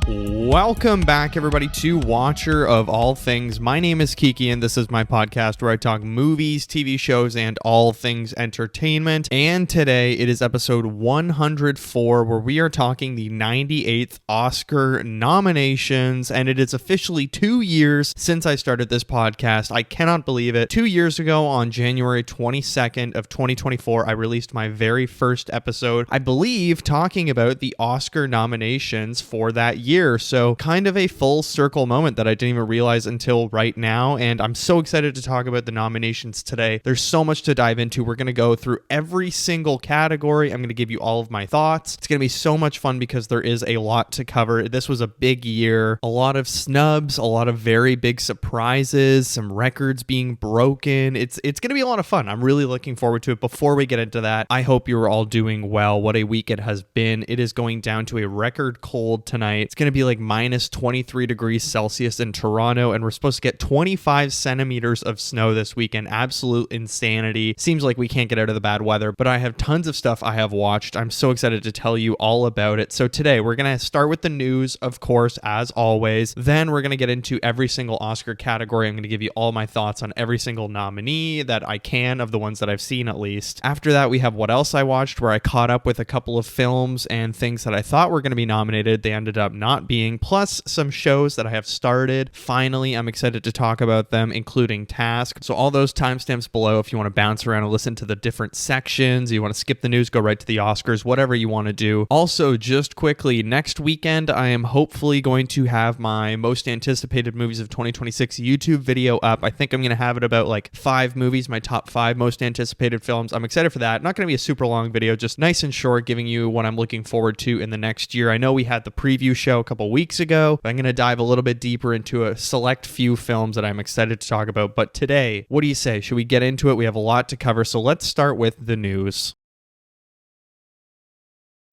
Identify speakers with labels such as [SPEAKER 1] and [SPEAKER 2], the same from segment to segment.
[SPEAKER 1] Welcome back, everybody, to Watcher of All Things. My name is Kiki, and this is my podcast where I talk movies, TV shows, and all things entertainment. And today it is episode 104, where we are talking the 98th Oscar nominations, and it is officially 2 years since I started this podcast. I cannot believe it. 2 years ago, on January 22nd of 2024, I released my very first episode, I believe, talking about the Oscar nominations for that year. So kind of a full circle moment that I didn't even realize until right now. And I'm so excited to talk about the nominations today. There's so much to dive into. We're going to go through every single category. I'm going to give you all of my thoughts. It's going to be so much fun because there is a lot to cover. This was a big year, a lot of snubs, a lot of very big surprises, some records being broken. It's going to be a lot of fun. I'm really looking forward to it. Before we get into that, I hope you are all doing well. What a week it has been. It is going down to a record cold tonight. It's going to be like minus 23 degrees Celsius in Toronto, and we're supposed to get 25 centimeters of snow this weekend. Absolute insanity. Seems like we can't get out of the bad weather, but I have tons of stuff I have watched. I'm so excited to tell you all about it. So today we're going to start with the news, of course, as always. Then we're going to get into every single Oscar category. I'm going to give you all my thoughts on every single nominee that I can, of the ones that I've seen at least. After that, we have what else I watched, where I caught up with a couple of films and things that I thought were going to be nominated. They ended up not being, plus some shows that I have started. Finally, I'm excited to talk about them, including Task. So all those timestamps below if you want to bounce around and listen to the different sections, you want to skip the news, go right to the Oscars, whatever you want to do. Also, just quickly, next weekend, I am hopefully going to have my most anticipated movies of 2026 YouTube video up. I think I'm going to have it about like 5 movies, my top 5 most anticipated films. I'm excited for that. Not going to be a super long video, just nice and short, giving you what I'm looking forward to in the next year. I know we had the preview show a couple weeks ago, but I'm going to dive a little bit deeper into a select few films that I'm excited to talk about. But today, what do you say? Should we get into it? We have a lot to cover, so let's start with the news.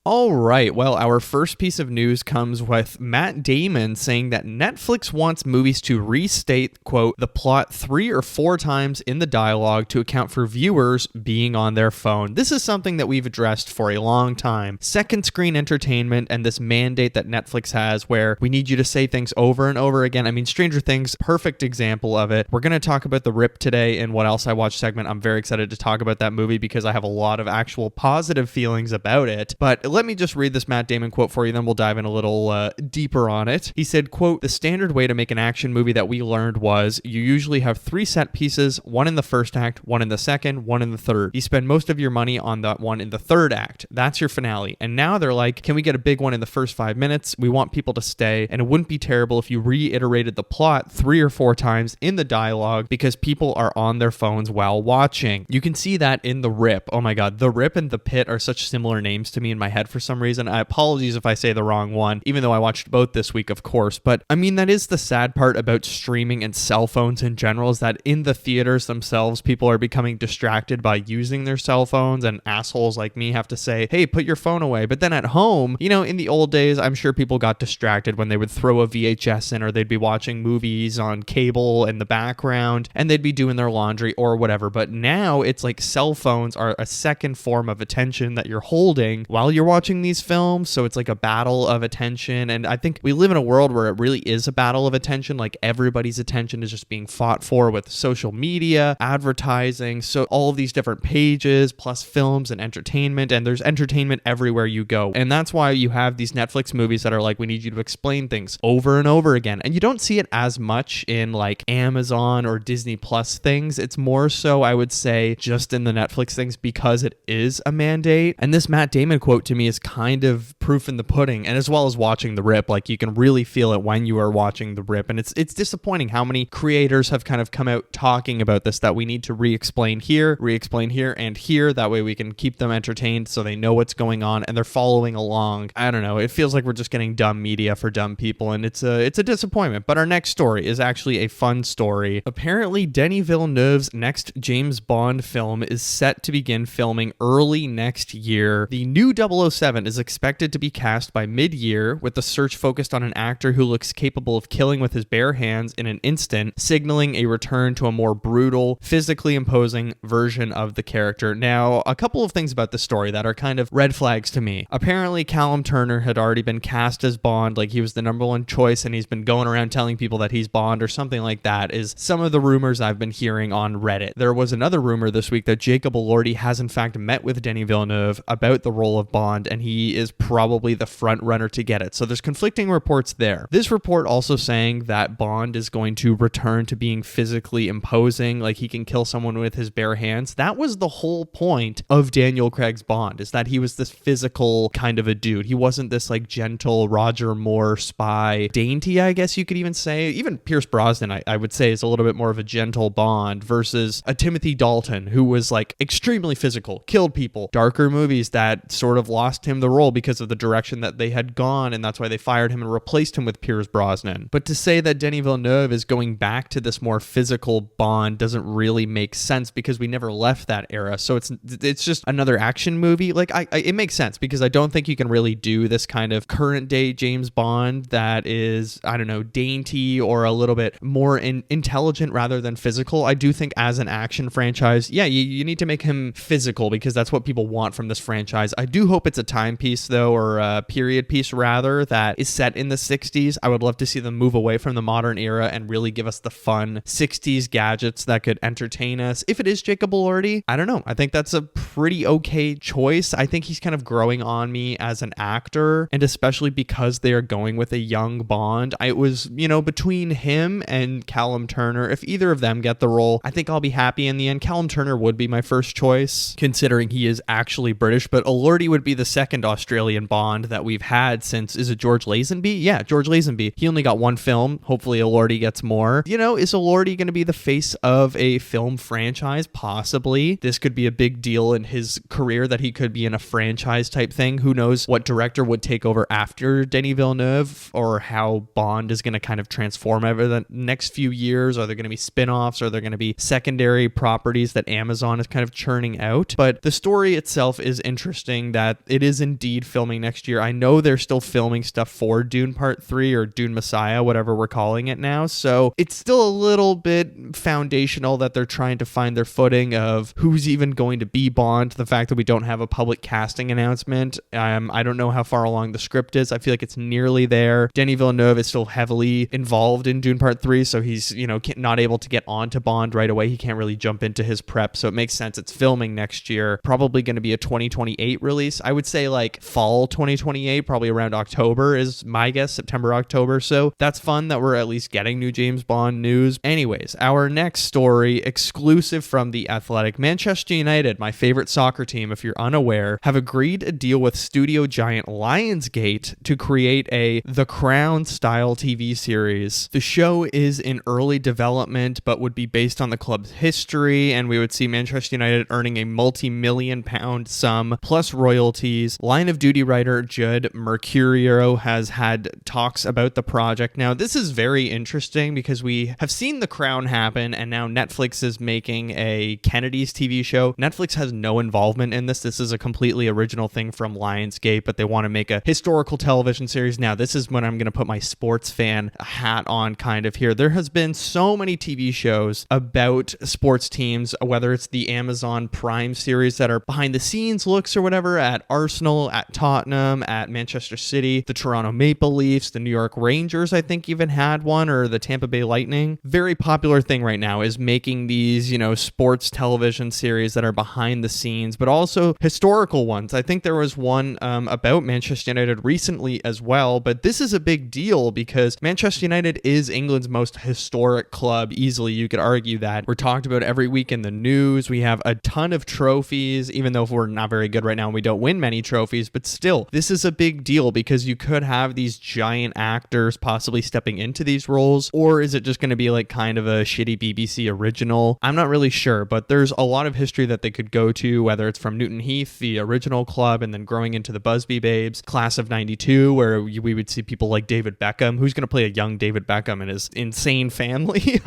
[SPEAKER 1] All right, well, our first piece of news comes with Matt Damon saying that Netflix wants movies to restate, quote, the plot 3 or 4 times in the dialogue to account for viewers being on their phone. This is something that we've addressed for a long time. Second screen entertainment and this mandate that Netflix has where we need you to say things over and over again. I mean, Stranger Things, perfect example of it. We're going to talk about The Rip today in What Else I Watched segment. I'm very excited to talk about that movie because I have a lot of actual positive feelings about it. But let me just read this Matt Damon quote for you, then we'll dive in a little deeper on it. He said, quote, the standard way to make an action movie that we learned was you usually have 3 set pieces, 1 in the first act, 1 in the second, 1 in the third. You spend most of your money on that one in the third act. That's your finale. And now they're like, can we get a big one in the first 5 minutes? We want people to stay. And it wouldn't be terrible if you reiterated the plot 3 or 4 times in the dialogue because people are on their phones while watching. You can see that in The Rip. Oh my God. The Rip and The Pit are such similar names to me in my head for some reason. I apologize if I say the wrong one, even though I watched both this week, of course. But I mean, that is the sad part about streaming and cell phones in general, is that in the theaters themselves, people are becoming distracted by using their cell phones, and assholes like me have to say, hey, put your phone away. But then at home, you know, in the old days, I'm sure people got distracted when they would throw a VHS in, or they'd be watching movies on cable in the background, and they'd be doing their laundry or whatever. But now it's like cell phones are a second form of attention that you're holding while you're watching these films. So it's like a battle of attention. And I think we live in a world where it really is a battle of attention. Like everybody's attention is just being fought for with social media, advertising. So all of these different pages, plus films and entertainment. And there's entertainment everywhere you go. And that's why you have these Netflix movies that are like, we need you to explain things over and over again. And you don't see it as much in like Amazon or Disney Plus things. It's more so, I would say, just in the Netflix things because it is a mandate. And this Matt Damon quote to me is kind of proof in the pudding, and as well as watching The Rip, like you can really feel it when you are watching The Rip. And it's disappointing how many creators have kind of come out talking about this, that we need to re-explain here, and here. That way we can keep them entertained so they know what's going on and they're following along. I don't know. It feels like we're just getting dumb media for dumb people, and it's a disappointment. But our next story is actually a fun story. Apparently, Denis Villeneuve's next James Bond film is set to begin filming early next year. The new 007 is expected to be cast by mid-year, with the search focused on an actor who looks capable of killing with his bare hands in an instant, signaling a return to a more brutal, physically imposing version of the character. Now, a couple of things about the story that are kind of red flags to me. Apparently, Callum Turner had already been cast as Bond, like he was the number one choice, and he's been going around telling people that he's Bond or something like that, is some of the rumors I've been hearing on Reddit. There was another rumor this week that Jacob Elordi has in fact met with Denis Villeneuve about the role of Bond, and he is probably the front runner to get it. So there's conflicting reports there. This report also saying that Bond is going to return to being physically imposing, like he can kill someone with his bare hands. That was the whole point of Daniel Craig's Bond, is that he was this physical kind of a dude. He wasn't this like gentle Roger Moore spy, dainty, I guess you could even say. Even Pierce Brosnan, I would say, is a little bit more of a gentle Bond versus a Timothy Dalton who was like extremely physical, killed people. Darker movies that sort of lost him the role because of the direction that they had gone, and that's why they fired him and replaced him with Pierce Brosnan. But to say that Denis Villeneuve is going back to this more physical Bond doesn't really make sense because we never left that era. So it's just another action movie. Like it makes sense because I don't think you can really do this kind of current day James Bond that is, I don't know, dainty or a little bit more intelligent rather than physical. I do think as an action franchise, yeah, you need to make him physical because that's what people want from this franchise. I do hope it's a timepiece though, or a period piece rather, that is set in the 60s. I would love to see them move away from the modern era and really give us the fun 60s gadgets that could entertain us. If it is Jacob Elordi, I don't know. I think that's a pretty okay choice. I think he's kind of growing on me as an actor, and especially because they are going with a young Bond. It was, between him and Callum Turner. If either of them get the role, I think I'll be happy in the end. Callum Turner would be my first choice, considering he is actually British, but Elordi would be the second Australian Bond that we've had since, is it George Lazenby? Yeah, George Lazenby. He only got one film. Hopefully Elordi gets more. Is Elordi going to be the face of a film franchise? Possibly. This could be a big deal in his career that he could be in a franchise type thing. Who knows what director would take over after Denis Villeneuve, or how Bond is going to kind of transform over the next few years. Are there going to be spin-offs? Are there going to be secondary properties that Amazon is kind of churning out? But the story itself is interesting that it is indeed filming next year. I know they're still filming stuff for Dune Part 3 or Dune Messiah, whatever we're calling it now. So it's still a little bit foundational that they're trying to find their footing of who's even going to be Bond. The fact that we don't have a public casting announcement. I don't know how far along the script is. I feel like it's nearly there. Denis Villeneuve is still heavily involved in Dune Part 3, so he's, not able to get onto Bond right away. He can't really jump into his prep, so it makes sense. It's filming next year. Probably going to be a 2028 release. I would say like fall 2028, probably around October is my guess, September, October. So that's fun that we're at least getting new James Bond news. Anyways, our next story, exclusive from The Athletic. Manchester United, my favorite soccer team, if you're unaware, have agreed a deal with studio giant Lionsgate to create a The Crown style TV series. The show is in early development, but would be based on the club's history, and we would see Manchester United earning a multi-million pound sum plus royalties. Line of Duty writer Judd Mercurio has had talks about the project. Now, this is very interesting because we have seen The Crown happen, and now Netflix is making a Kennedy's TV show. Netflix has no involvement in this. This is a completely original thing from Lionsgate, but they want to make a historical television series. Now, this is when I'm going to put my sports fan hat on kind of here. There has been so many TV shows about sports teams, whether it's the Amazon Prime series that are behind the scenes looks or whatever at Arsenal, at Tottenham, at Manchester City, the Toronto Maple Leafs, the New York Rangers, I think even had one, or the Tampa Bay Lightning. Very popular thing right now is making these, sports television series that are behind the scenes, but also historical ones. I think there was one about Manchester United recently as well, but this is a big deal because Manchester United is England's most historic club. Easily, you could argue that. We're talked about every week in the news. We have a ton of trophies, even though we're not very good right now and we don't win many trophies, but still, this is a big deal because you could have these giant actors possibly stepping into these roles, or is it just going to be like kind of a shitty BBC original? I'm not really sure, but there's a lot of history that they could go to, whether it's from Newton Heath, the original club, and then growing into the Busby Babes, class of 92, where we would see people like David Beckham. Who's going to play a young David Beckham and his insane family?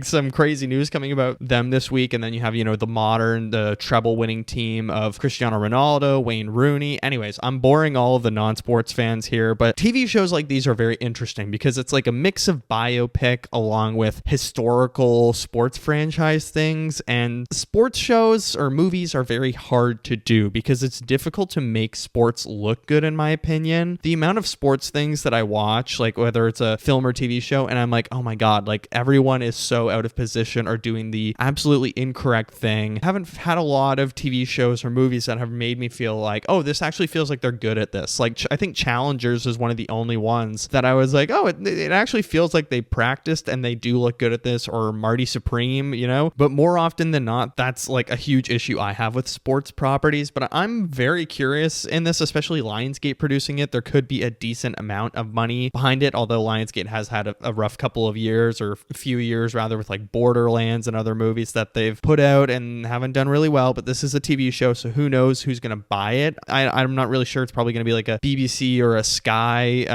[SPEAKER 1] Some crazy news coming about them this week. And then you have, the treble winning team of Cristiano Ronaldo, Wayne Rooney, Rooney. Anyways, I'm boring all of the non-sports fans here, but TV shows like these are very interesting because it's like a mix of biopic along with historical sports franchise things, and sports shows or movies are very hard to do because it's difficult to make sports look good, in my opinion. The amount of sports things that I watch, like whether it's a film or TV show, and I'm like, oh my God, like everyone is so out of position or doing the absolutely incorrect thing. I haven't had a lot of TV shows or movies that have made me feel like, oh, this actually feels like they're good at this. Like I think Challengers is one of the only ones that I was like, oh, it actually feels like they practiced and they do look good at this, or Marty Supreme, you know? But more often than not, that's like a huge issue I have with sports properties. But I'm very curious in this, especially Lionsgate producing it. There could be a decent amount of money behind it, although Lionsgate has had a rough couple of years, or a few years rather, with like Borderlands and other movies that they've put out and haven't done really well. But this is a TV show, so who knows who's going to buy it. I'm not really sure. It's probably going to be like a BBC or a Sky,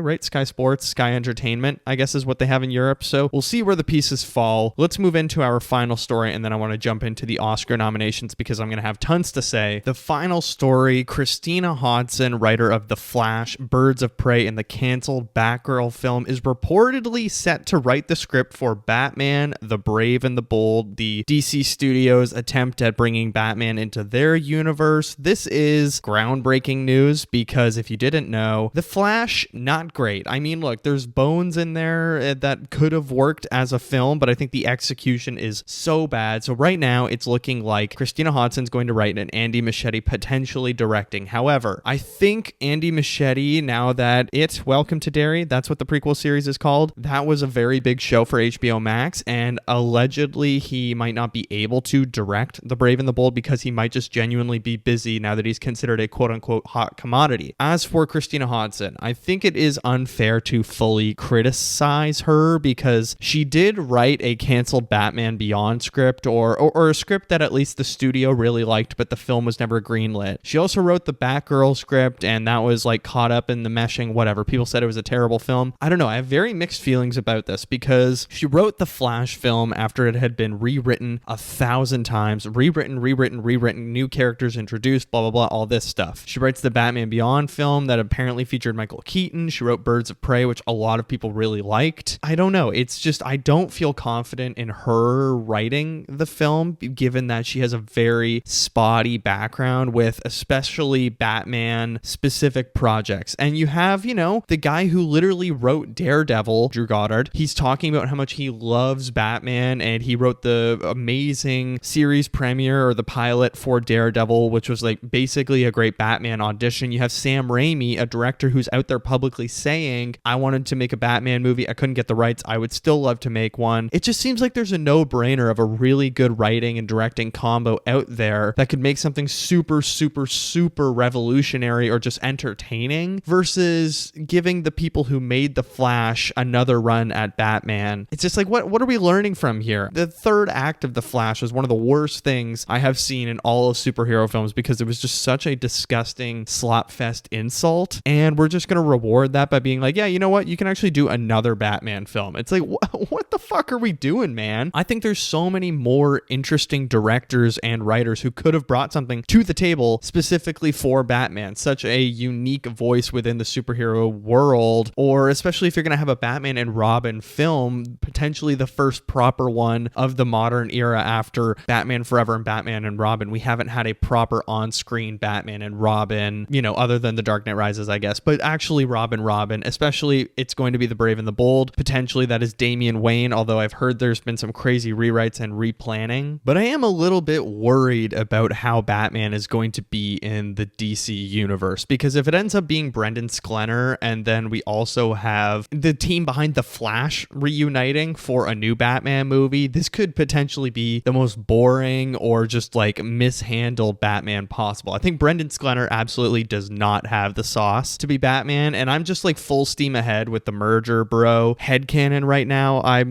[SPEAKER 1] right? Sky Sports, Sky Entertainment, I guess is what they have in Europe. So we'll see where the pieces fall. Let's move into our final story, and then I want to jump into the Oscar nominations because I'm going to have tons to say. The final story, Christina Hodson, writer of The Flash, Birds of Prey, and the canceled Batgirl film, is reportedly set to write the script for Batman, the Brave and the Bold, the DC Studios' attempt at bringing Batman into their universe. This is groundbreaking news because if you didn't know, The Flash, not great. I mean, look, there's bones in there that could have worked as a film, but I think the execution is so bad. So right now, it's looking like Christina Hodson's going to write and Andy Muschietti potentially directing. However, I think Andy Muschietti, now that Welcome to Derry, that's what the prequel series is called, that was a very big show for HBO Max, and allegedly he might not be able to direct The Brave and the Bold because he might just genuinely be busy now that he's considered a quote-unquote hot commodity. As for Christina Hodson, I think it is unfair to fully criticize her because she did write a canceled Batman Beyond script, or a script that at least the studio really liked, but the film was never greenlit. She also wrote the Batgirl script, and that was like caught up in the meshing, whatever. People said it was a terrible film. I don't know. I have very mixed feelings about this because she wrote the Flash film after it had been rewritten 1,000 times, rewritten, new characters introduced, blah, blah, blah, all this stuff. She writes the Batman Beyond film that apparently featured Michael Keaton. She wrote Birds of Prey, which a lot of people really liked. I don't know. It's just, I don't feel confident in her writing the film, given that she has a very spotty background with especially Batman specific projects. And you have, you know, the guy who literally wrote Daredevil, Drew Goddard. He's talking about how much he loves Batman, and he wrote the amazing series premiere or the pilot for Daredevil, which was like basically a great Batman audition. You have Sam Raimi, a director who's out there publicly saying, I wanted to make a Batman movie. I couldn't get the rights. I would still love to make one. It just seems like there's a no-brainer of a really good writing and directing combo out there that could make something super, super, super revolutionary or just entertaining versus giving the people who made The Flash another run at Batman. It's just like, what are we learning from here? The third act of The Flash was one of the worst things I have seen in all of superhero films because it was just such a disgusting slopfest insult, and we're just going to reward that by being like, yeah, you know what? You can actually do another Batman film. It's like, what the fuck are we doing, man? I think there's so many more interesting directors and writers who could have brought something to the table specifically for Batman, such a unique voice within the superhero world, or especially if you're going to have a Batman and Robin film, potentially the first proper one of the modern era after Batman Forever and Batman and Robin. We haven't had a proper on-screen Batman and Robin, you know, other than The Dark Knight Rises, I guess, but actually Robin, especially it's going to be The Brave and the Bold. Potentially that is Damian Wayne, although I've heard there's been some crazy rewrites and replanning. But I am a little bit worried about how Batman is going to be in the DC universe, because if it ends up being Brendan Sklenar, and then we also have the team behind The Flash reuniting for a new Batman movie, this could potentially be the most boring or just like mishandled Batman possible. I think Brendan Sklenar absolutely does not have the sauce to be Batman, and I'm just like full steam ahead with the merger, bro. Headcanon right now. I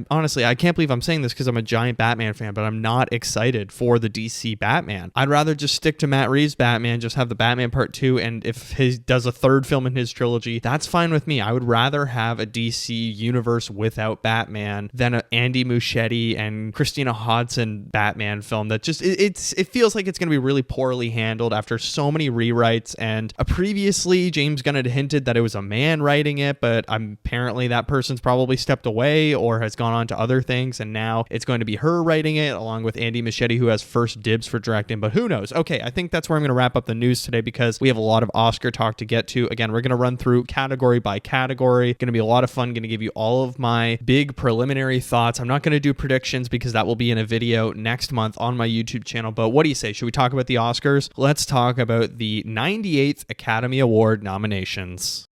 [SPEAKER 1] can't believe I'm saying this because I'm a giant Batman fan, but I'm not excited for the DC Batman. I'd rather just stick to Matt Reeves' Batman, just have the Batman Part 2, and if he does a third film in his trilogy, that's fine with me. I would rather have a DC universe without Batman than an Andy Muschietti and Christina Hodson Batman film that just, it feels like it's going to be really poorly handled after There's so many rewrites, and previously James Gunn had hinted that it was a man writing it, but apparently that person's probably stepped away or has gone on to other things, and now it's going to be her writing it along with Andy Muschietti, who has first dibs for directing, but who knows? Okay, I think that's where I'm going to wrap up the news today because we have a lot of Oscar talk to get to. Again, we're going to run through category by category. Going to be a lot of fun. Going to give you all of my big preliminary thoughts. I'm not going to do predictions because that will be in a video next month on my YouTube channel, but what do you say? Should we talk about the Oscars? Let's talk about the 98th Academy Award nominations.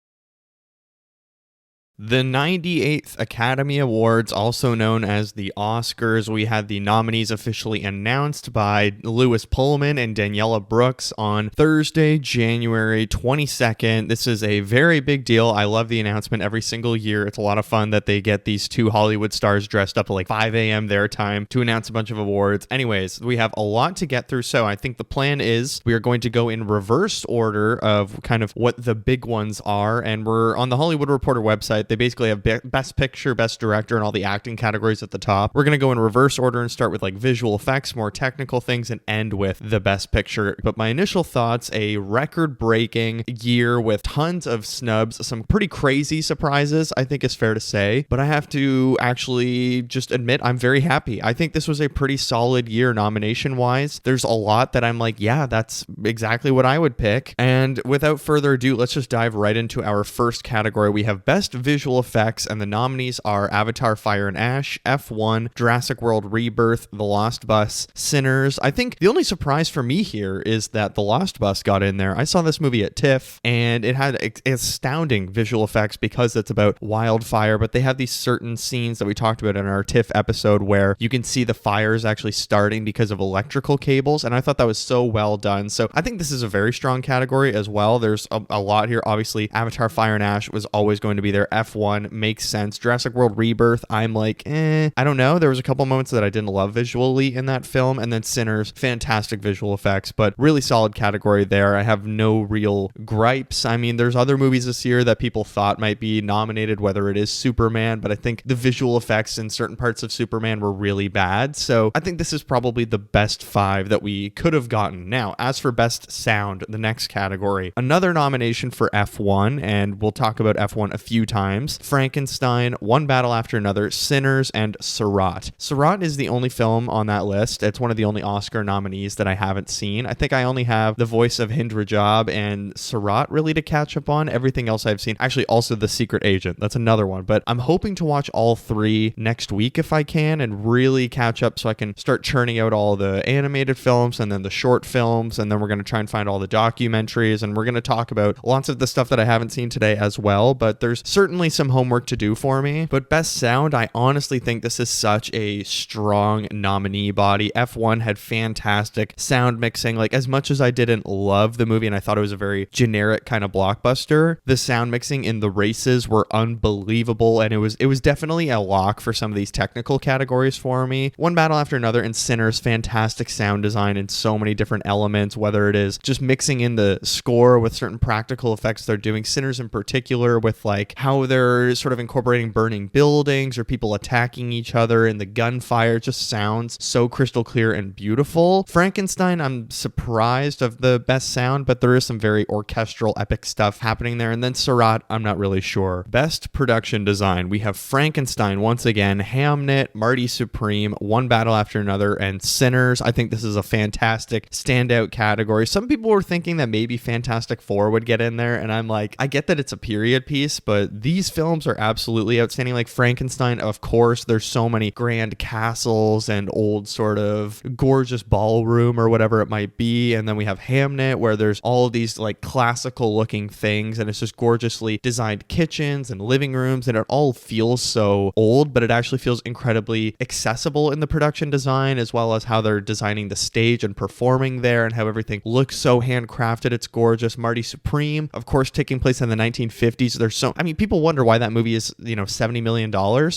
[SPEAKER 1] The 98th Academy Awards, also known as the Oscars, we had the nominees officially announced by Lewis Pullman and Daniela Brooks on Thursday, January 22nd. This is a very big deal. I love the announcement every single year. It's a lot of fun that they get these two Hollywood stars dressed up at like 5 a.m. their time to announce a bunch of awards. Anyways, we have a lot to get through, so I think the plan is we are going to go in reverse order of kind of what the big ones are, and we're on the Hollywood Reporter website. They basically have Best Picture, Best Director, and all the acting categories at the top. We're going to go in reverse order and start with like visual effects, more technical things, and end with the Best Picture. But my initial thoughts, a record-breaking year with tons of snubs, some pretty crazy surprises, I think is fair to say. But I have to actually just admit I'm very happy. I think this was a pretty solid year nomination-wise. There's a lot that I'm like, yeah, that's exactly what I would pick. And without further ado, let's just dive right into our first category. We have Best Visual Effects, and the nominees are Avatar: Fire and Ash, F1, Jurassic World Rebirth, The Lost Bus, Sinners. I think the only surprise for me here is that The Lost Bus got in there. I saw this movie at TIFF, and it had astounding visual effects because it's about wildfire, but they have these certain scenes that we talked about in our TIFF episode where you can see the fires actually starting because of electrical cables, and I thought that was so well done. So I think this is a very strong category as well. There's a lot here. Obviously, Avatar: Fire and Ash was always going to be there. F1 makes sense. Jurassic World Rebirth, I'm like, I don't know. There was a couple moments that I didn't love visually in that film. And then Sinners, fantastic visual effects, but really solid category there. I have no real gripes. I mean, there's other movies this year that people thought might be nominated, whether it is Superman, but I think the visual effects in certain parts of Superman were really bad. So I think this is probably the best 5 that we could have gotten. Now, as for Best Sound, the next category, another nomination for F1, and we'll talk about F1 a few times. Frankenstein, One Battle After Another, Sinners, and Surat. Surat is the only film on that list. It's one of the only Oscar nominees that I haven't seen. I think I only have The Voice of Hind Rajab and Surat really to catch up on. Everything else I've seen, actually also The Secret Agent, that's another one, but I'm hoping to watch all 3 next week if I can and really catch up so I can start churning out all the animated films and then the short films, and then we're going to try and find all the documentaries, and we're going to talk about lots of the stuff that I haven't seen today as well, but there's certainly some homework to do for me. But Best Sound, I honestly think this is such a strong nominee body. F1 had fantastic sound mixing. Like, as much as I didn't love the movie and I thought it was a very generic kind of blockbuster, the sound mixing in the races were unbelievable, and it was definitely a lock for some of these technical categories for me. One Battle After Another and Sinners, fantastic sound design in so many different elements, whether it is just mixing in the score with certain practical effects they're doing. Sinners in particular with like how they're sort of incorporating burning buildings or people attacking each other, and the gunfire just sounds so crystal clear and beautiful. Frankenstein, I'm surprised of the best sound, but there is some very orchestral epic stuff happening there. And then Surat, I'm not really sure. Best production design, we have Frankenstein once again, Hamnet, Marty Supreme, One Battle After Another, and Sinners. I think this is a fantastic standout category. Some people were thinking that maybe Fantastic Four would get in there, and I'm like, I get that it's a period piece, but these films are absolutely outstanding. Like Frankenstein, of course, there's so many grand castles and old sort of gorgeous ballroom or whatever it might be, and then we have Hamnet where there's all of these like classical looking things, and it's just gorgeously designed kitchens and living rooms, and it all feels so old, but it actually feels incredibly accessible in the production design, as well as how they're designing the stage and performing there and how everything looks so handcrafted. It's gorgeous. Marty Supreme, of course, taking place in the 1950s. There's so, I mean, people wonder why that movie is, $70 million,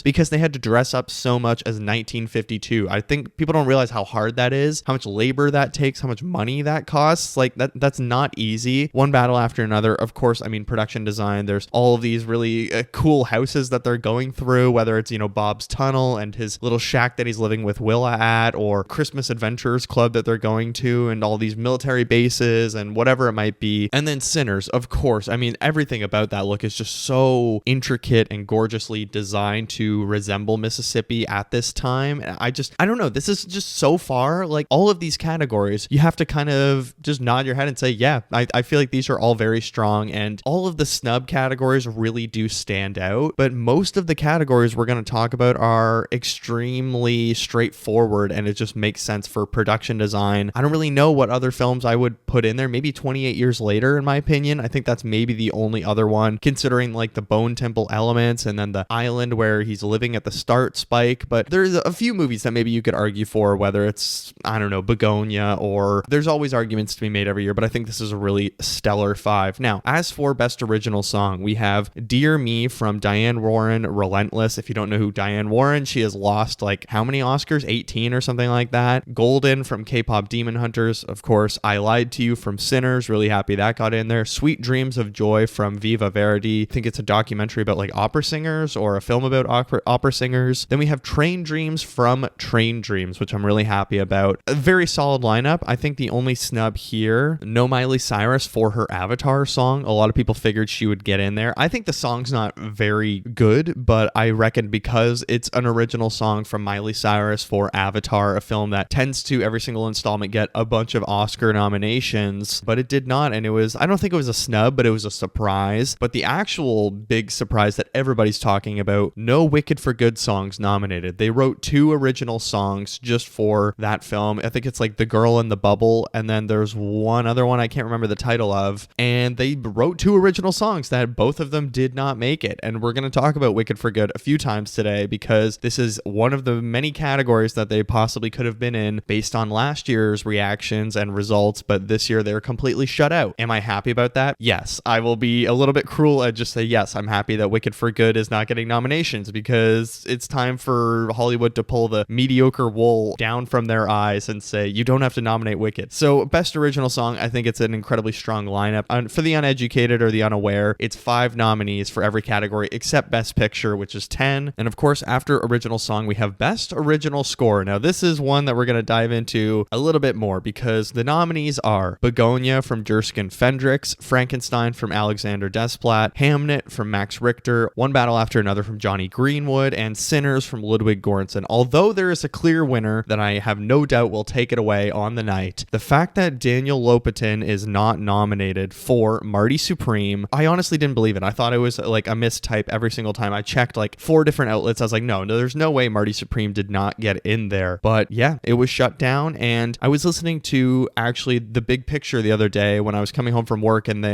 [SPEAKER 1] because they had to dress up so much as 1952. I think people don't realize how hard that is, how much labor that takes, how much money that costs. Like that's not easy. One battle after another. Of course, I mean, production design, there's all of these really cool houses that they're going through, whether it's, Bob's tunnel and his little shack that he's living with Willa at, or Christmas Adventurers Club that they're going to, and all these military bases and whatever it might be. And then Sinners, of course. I mean, everything about that look is just so intricate and gorgeously designed to resemble Mississippi at this time. And I don't know. This is just so far, like all of these categories, you have to kind of just nod your head and say, yeah, I feel like these are all very strong, and all of the snub categories really do stand out. But most of the categories we're going to talk about are extremely straightforward, and it just makes sense for production design. I don't really know what other films I would put in there. Maybe 28 Years Later, in my opinion. I think that's maybe the only other one, considering like the Bone Temple elements and then the island where he's living at the start, Spike. But there's a few movies that maybe you could argue for, whether it's, I don't know, Begonia, or there's always arguments to be made every year, but I think this is a really stellar 5. Now, as for Best Original Song, we have Dear Me from Diane Warren, Relentless. If you don't know who Diane Warren, she has lost like how many Oscars? 18 or something like that. Golden from K-Pop Demon Hunters, of course. I Lied to You from Sinners, really happy that got in there. Sweet Dreams of Joy from Viva Verdi. I think it's a documentary about like opera singers, or a film about opera singers. Then we have Train Dreams from Train Dreams, which I'm really happy about. A very solid lineup. I think the only snub here, no Miley Cyrus for her Avatar song. A lot of people figured she would get in there. I think the song's not very good, but I reckon because it's an original song from Miley Cyrus for Avatar, a film that tends to every single installment get a bunch of Oscar nominations, but it did not. And I don't think it was a snub, but it was a surprise. But the actual big surprise that everybody's talking about, no Wicked for Good songs nominated. They wrote 2 original songs just for that film. I think it's like The Girl in the Bubble, and then there's one other one I can't remember the title of, and they wrote 2 original songs that both of them did not make it. And we're going to talk about Wicked for Good a few times today, because this is one of the many categories that they possibly could have been in based on last year's reactions and results, but this year they're completely shut out. Am I happy about that? Yes. I will be a little bit cruel and just say yes, I'm happy that Wicked for Good is not getting nominations, because it's time for Hollywood to pull the mediocre wool down from their eyes and say, you don't have to nominate Wicked. So Best Original Song, I think it's an incredibly strong lineup. For the uneducated or the unaware, it's 5 nominees for every category except Best Picture, which is 10. And of course, after Original Song, we have Best Original Score. Now, this is one that we're going to dive into a little bit more, because the nominees are Begonia from Jerskin Fendrix, Frankenstein from Alexander Desplat, Hamnet from Max Richter, One Battle After Another from Johnny Greenwood, and Sinners from Ludwig Göransson. Although there is a clear winner that I have no doubt will take it away on the night, the fact that Daniel Lopatin is not nominated for Marty Supreme, I honestly didn't believe it. I thought it was like a mistype every single time. I checked like 4 different outlets. I was like, no, there's no way Marty Supreme did not get in there. But yeah, it was shut down. And I was listening to actually The Big Picture the other day when I was coming home from work, and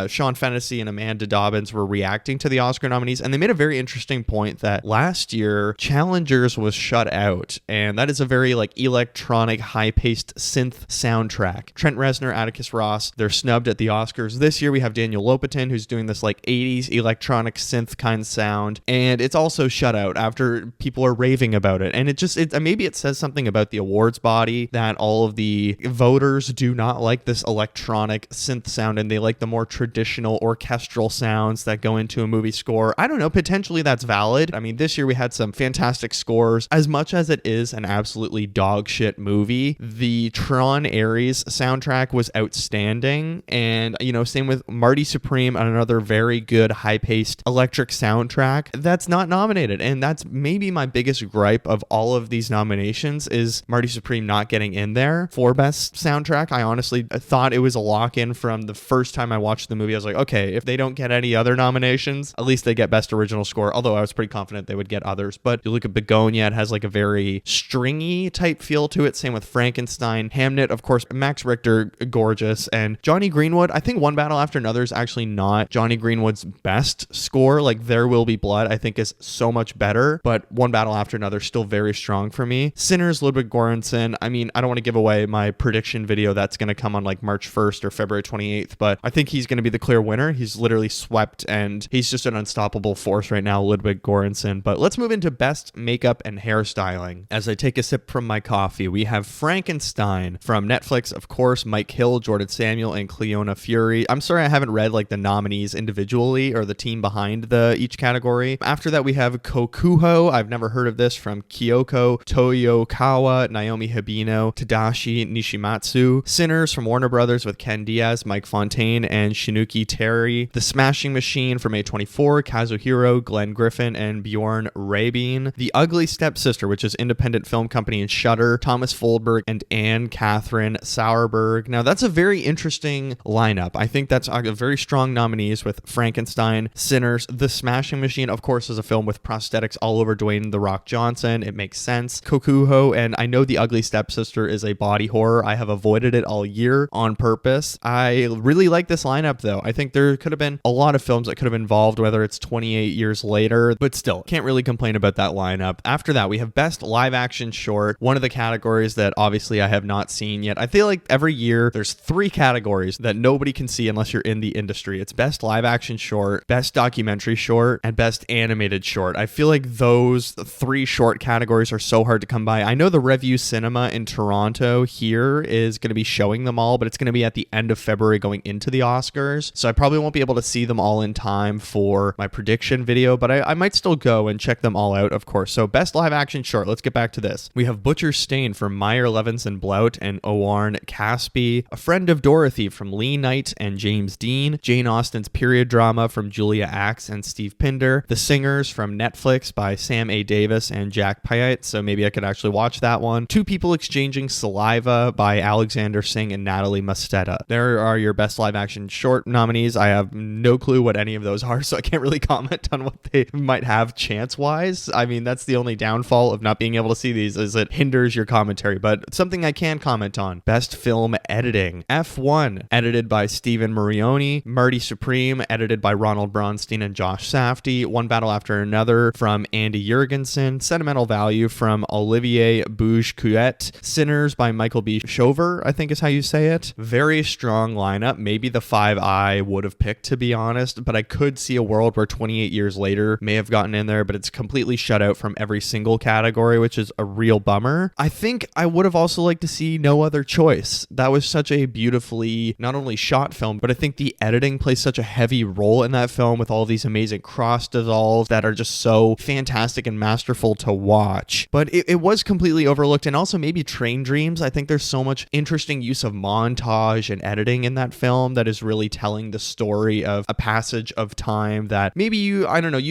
[SPEAKER 1] Sean Fennessy and Amanda Dobbins were reacting to the Oscar nominees, and they made a very interesting point that last year Challengers was shut out, and that is a very like electronic, high-paced synth soundtrack. Trent Reznor, Atticus Ross, they're snubbed at the Oscars. This year we have Daniel Lopatin, who's doing this like 80s electronic synth kind of sound, and it's also shut out after people are raving about it. And maybe it says something about the awards body that all of the voters do not like this electronic synth sound, and they like the more traditional orchestral sounds that go into a movie score. I don't know, potentially that's valid. I mean, this year we had some fantastic scores. As much as it is an absolutely dog shit movie, the Tron Ares soundtrack was outstanding, and same with Marty Supreme, another very good high-paced electric soundtrack that's not nominated. And that's maybe my biggest gripe of all of these nominations, is Marty Supreme not getting in there for best soundtrack. I honestly thought it was a lock-in from the first time I watched the movie. I was like, okay, if they don't get any other nominations, at least they get best original score, although I was pretty confident they would get others. But you look at Begonia, it has like a very stringy type feel to it. Same with Frankenstein. Hamnet, of course, Max Richter, gorgeous. And Johnny Greenwood, I think One Battle After Another is actually not Johnny Greenwood's best score. Like There Will Be Blood, I think is so much better, but One Battle After Another still very strong for me. Sinners, Ludwig Göransson, I mean, I don't want to give away my prediction video that's going to come on like March 1st or February 28th, but I think he's going to be the clear winner. He's literally swept, and he's just an unstoppable force right now, Ludwig Göransson. But let's move into best makeup and hairstyling. As I take a sip from my coffee, we have Frankenstein from Netflix, of course, Mike Hill, Jordan Samuel, and Cleona Fury. I'm sorry I haven't read like the nominees individually or the team behind each category. After that, we have Kokuho. I've never heard of this, from Kyoko Toyokawa, Naomi Hibino, Tadashi Nishimatsu. Sinners from Warner Brothers with Ken Diaz, Mike Fontaine, and Shinuki Terry. The Smashing Machine from A24, Kazuhiro, Glenn Griffin, and Bjorn Rabin. The Ugly Stepsister, which is independent film company in Shudder, Thomas Foldberg, and Anne Catherine Sauerberg. Now, that's a very interesting lineup. I think that's a very strong nominees with Frankenstein, Sinners. The Smashing Machine, of course, is a film with prosthetics all over Dwayne "The Rock" Johnson. It makes sense. Kokuho, and I know The Ugly Stepsister is a body horror. I have avoided it all year on purpose. I really like this lineup, though. I think there could have been a lot of films that could have involved, whether it's 28 years later, but still, can't really complain about that lineup. After that, we have Best Live Action Short, one of the categories that obviously I have not seen yet. I feel like every year there's 3 categories that nobody can see unless you're in the industry. It's Best Live Action Short, Best Documentary Short, and Best Animated Short. I feel like those 3 short categories are so hard to come by. I know the Revue Cinema in Toronto here is going to be showing them all, but it's going to be at the end of February going into the Oscars, so I probably won't be able to see them all in time for my prediction video, but I might still go and check them all out, of course. So Best Live Action Short, let's get back to this. We have Butcher Stain from Meyer Levinson Blout and Owarn Caspi, A Friend of Dorothy from Lee Knight and James Dean, Jane Austen's period drama from Julia Axe and Steve Pinder, The Singers from Netflix by Sam A. Davis and Jack Pyatt, so maybe I could actually watch that one. Two People Exchanging Saliva by Alexander Singh and Natalie Mastetta. There are your Best Live Action Short nominees. I have no clue what any of those are, so I can't really comment on what they might have chance-wise. I mean, that's the only downfall of not being able to see these, is it hinders your commentary, but something I can comment on. Best Film Editing. F1, edited by Stephen Marioni. Marty Supreme, edited by Ronald Bronstein and Josh Safdie. One Battle After Another from Andy Jurgensen. Sentimental Value from Olivier Bouge-Couette. Sinners by Michael B. Shover, I think is how you say it. Very strong lineup. Maybe the 5 I would have picked, to be honest, but I could see a world where 28 years later may have gotten in there, but it's completely shut out from every single category, which is a real bummer. I think I would have also liked to see No Other Choice. That was such a beautifully not only shot film, but I think the editing plays such a heavy role in that film with all these amazing cross dissolves that are just so fantastic and masterful to watch. But it was completely overlooked, and also maybe Train Dreams. I think there's so much interesting use of montage and editing in that film that is really telling the story of a passage of time that maybe you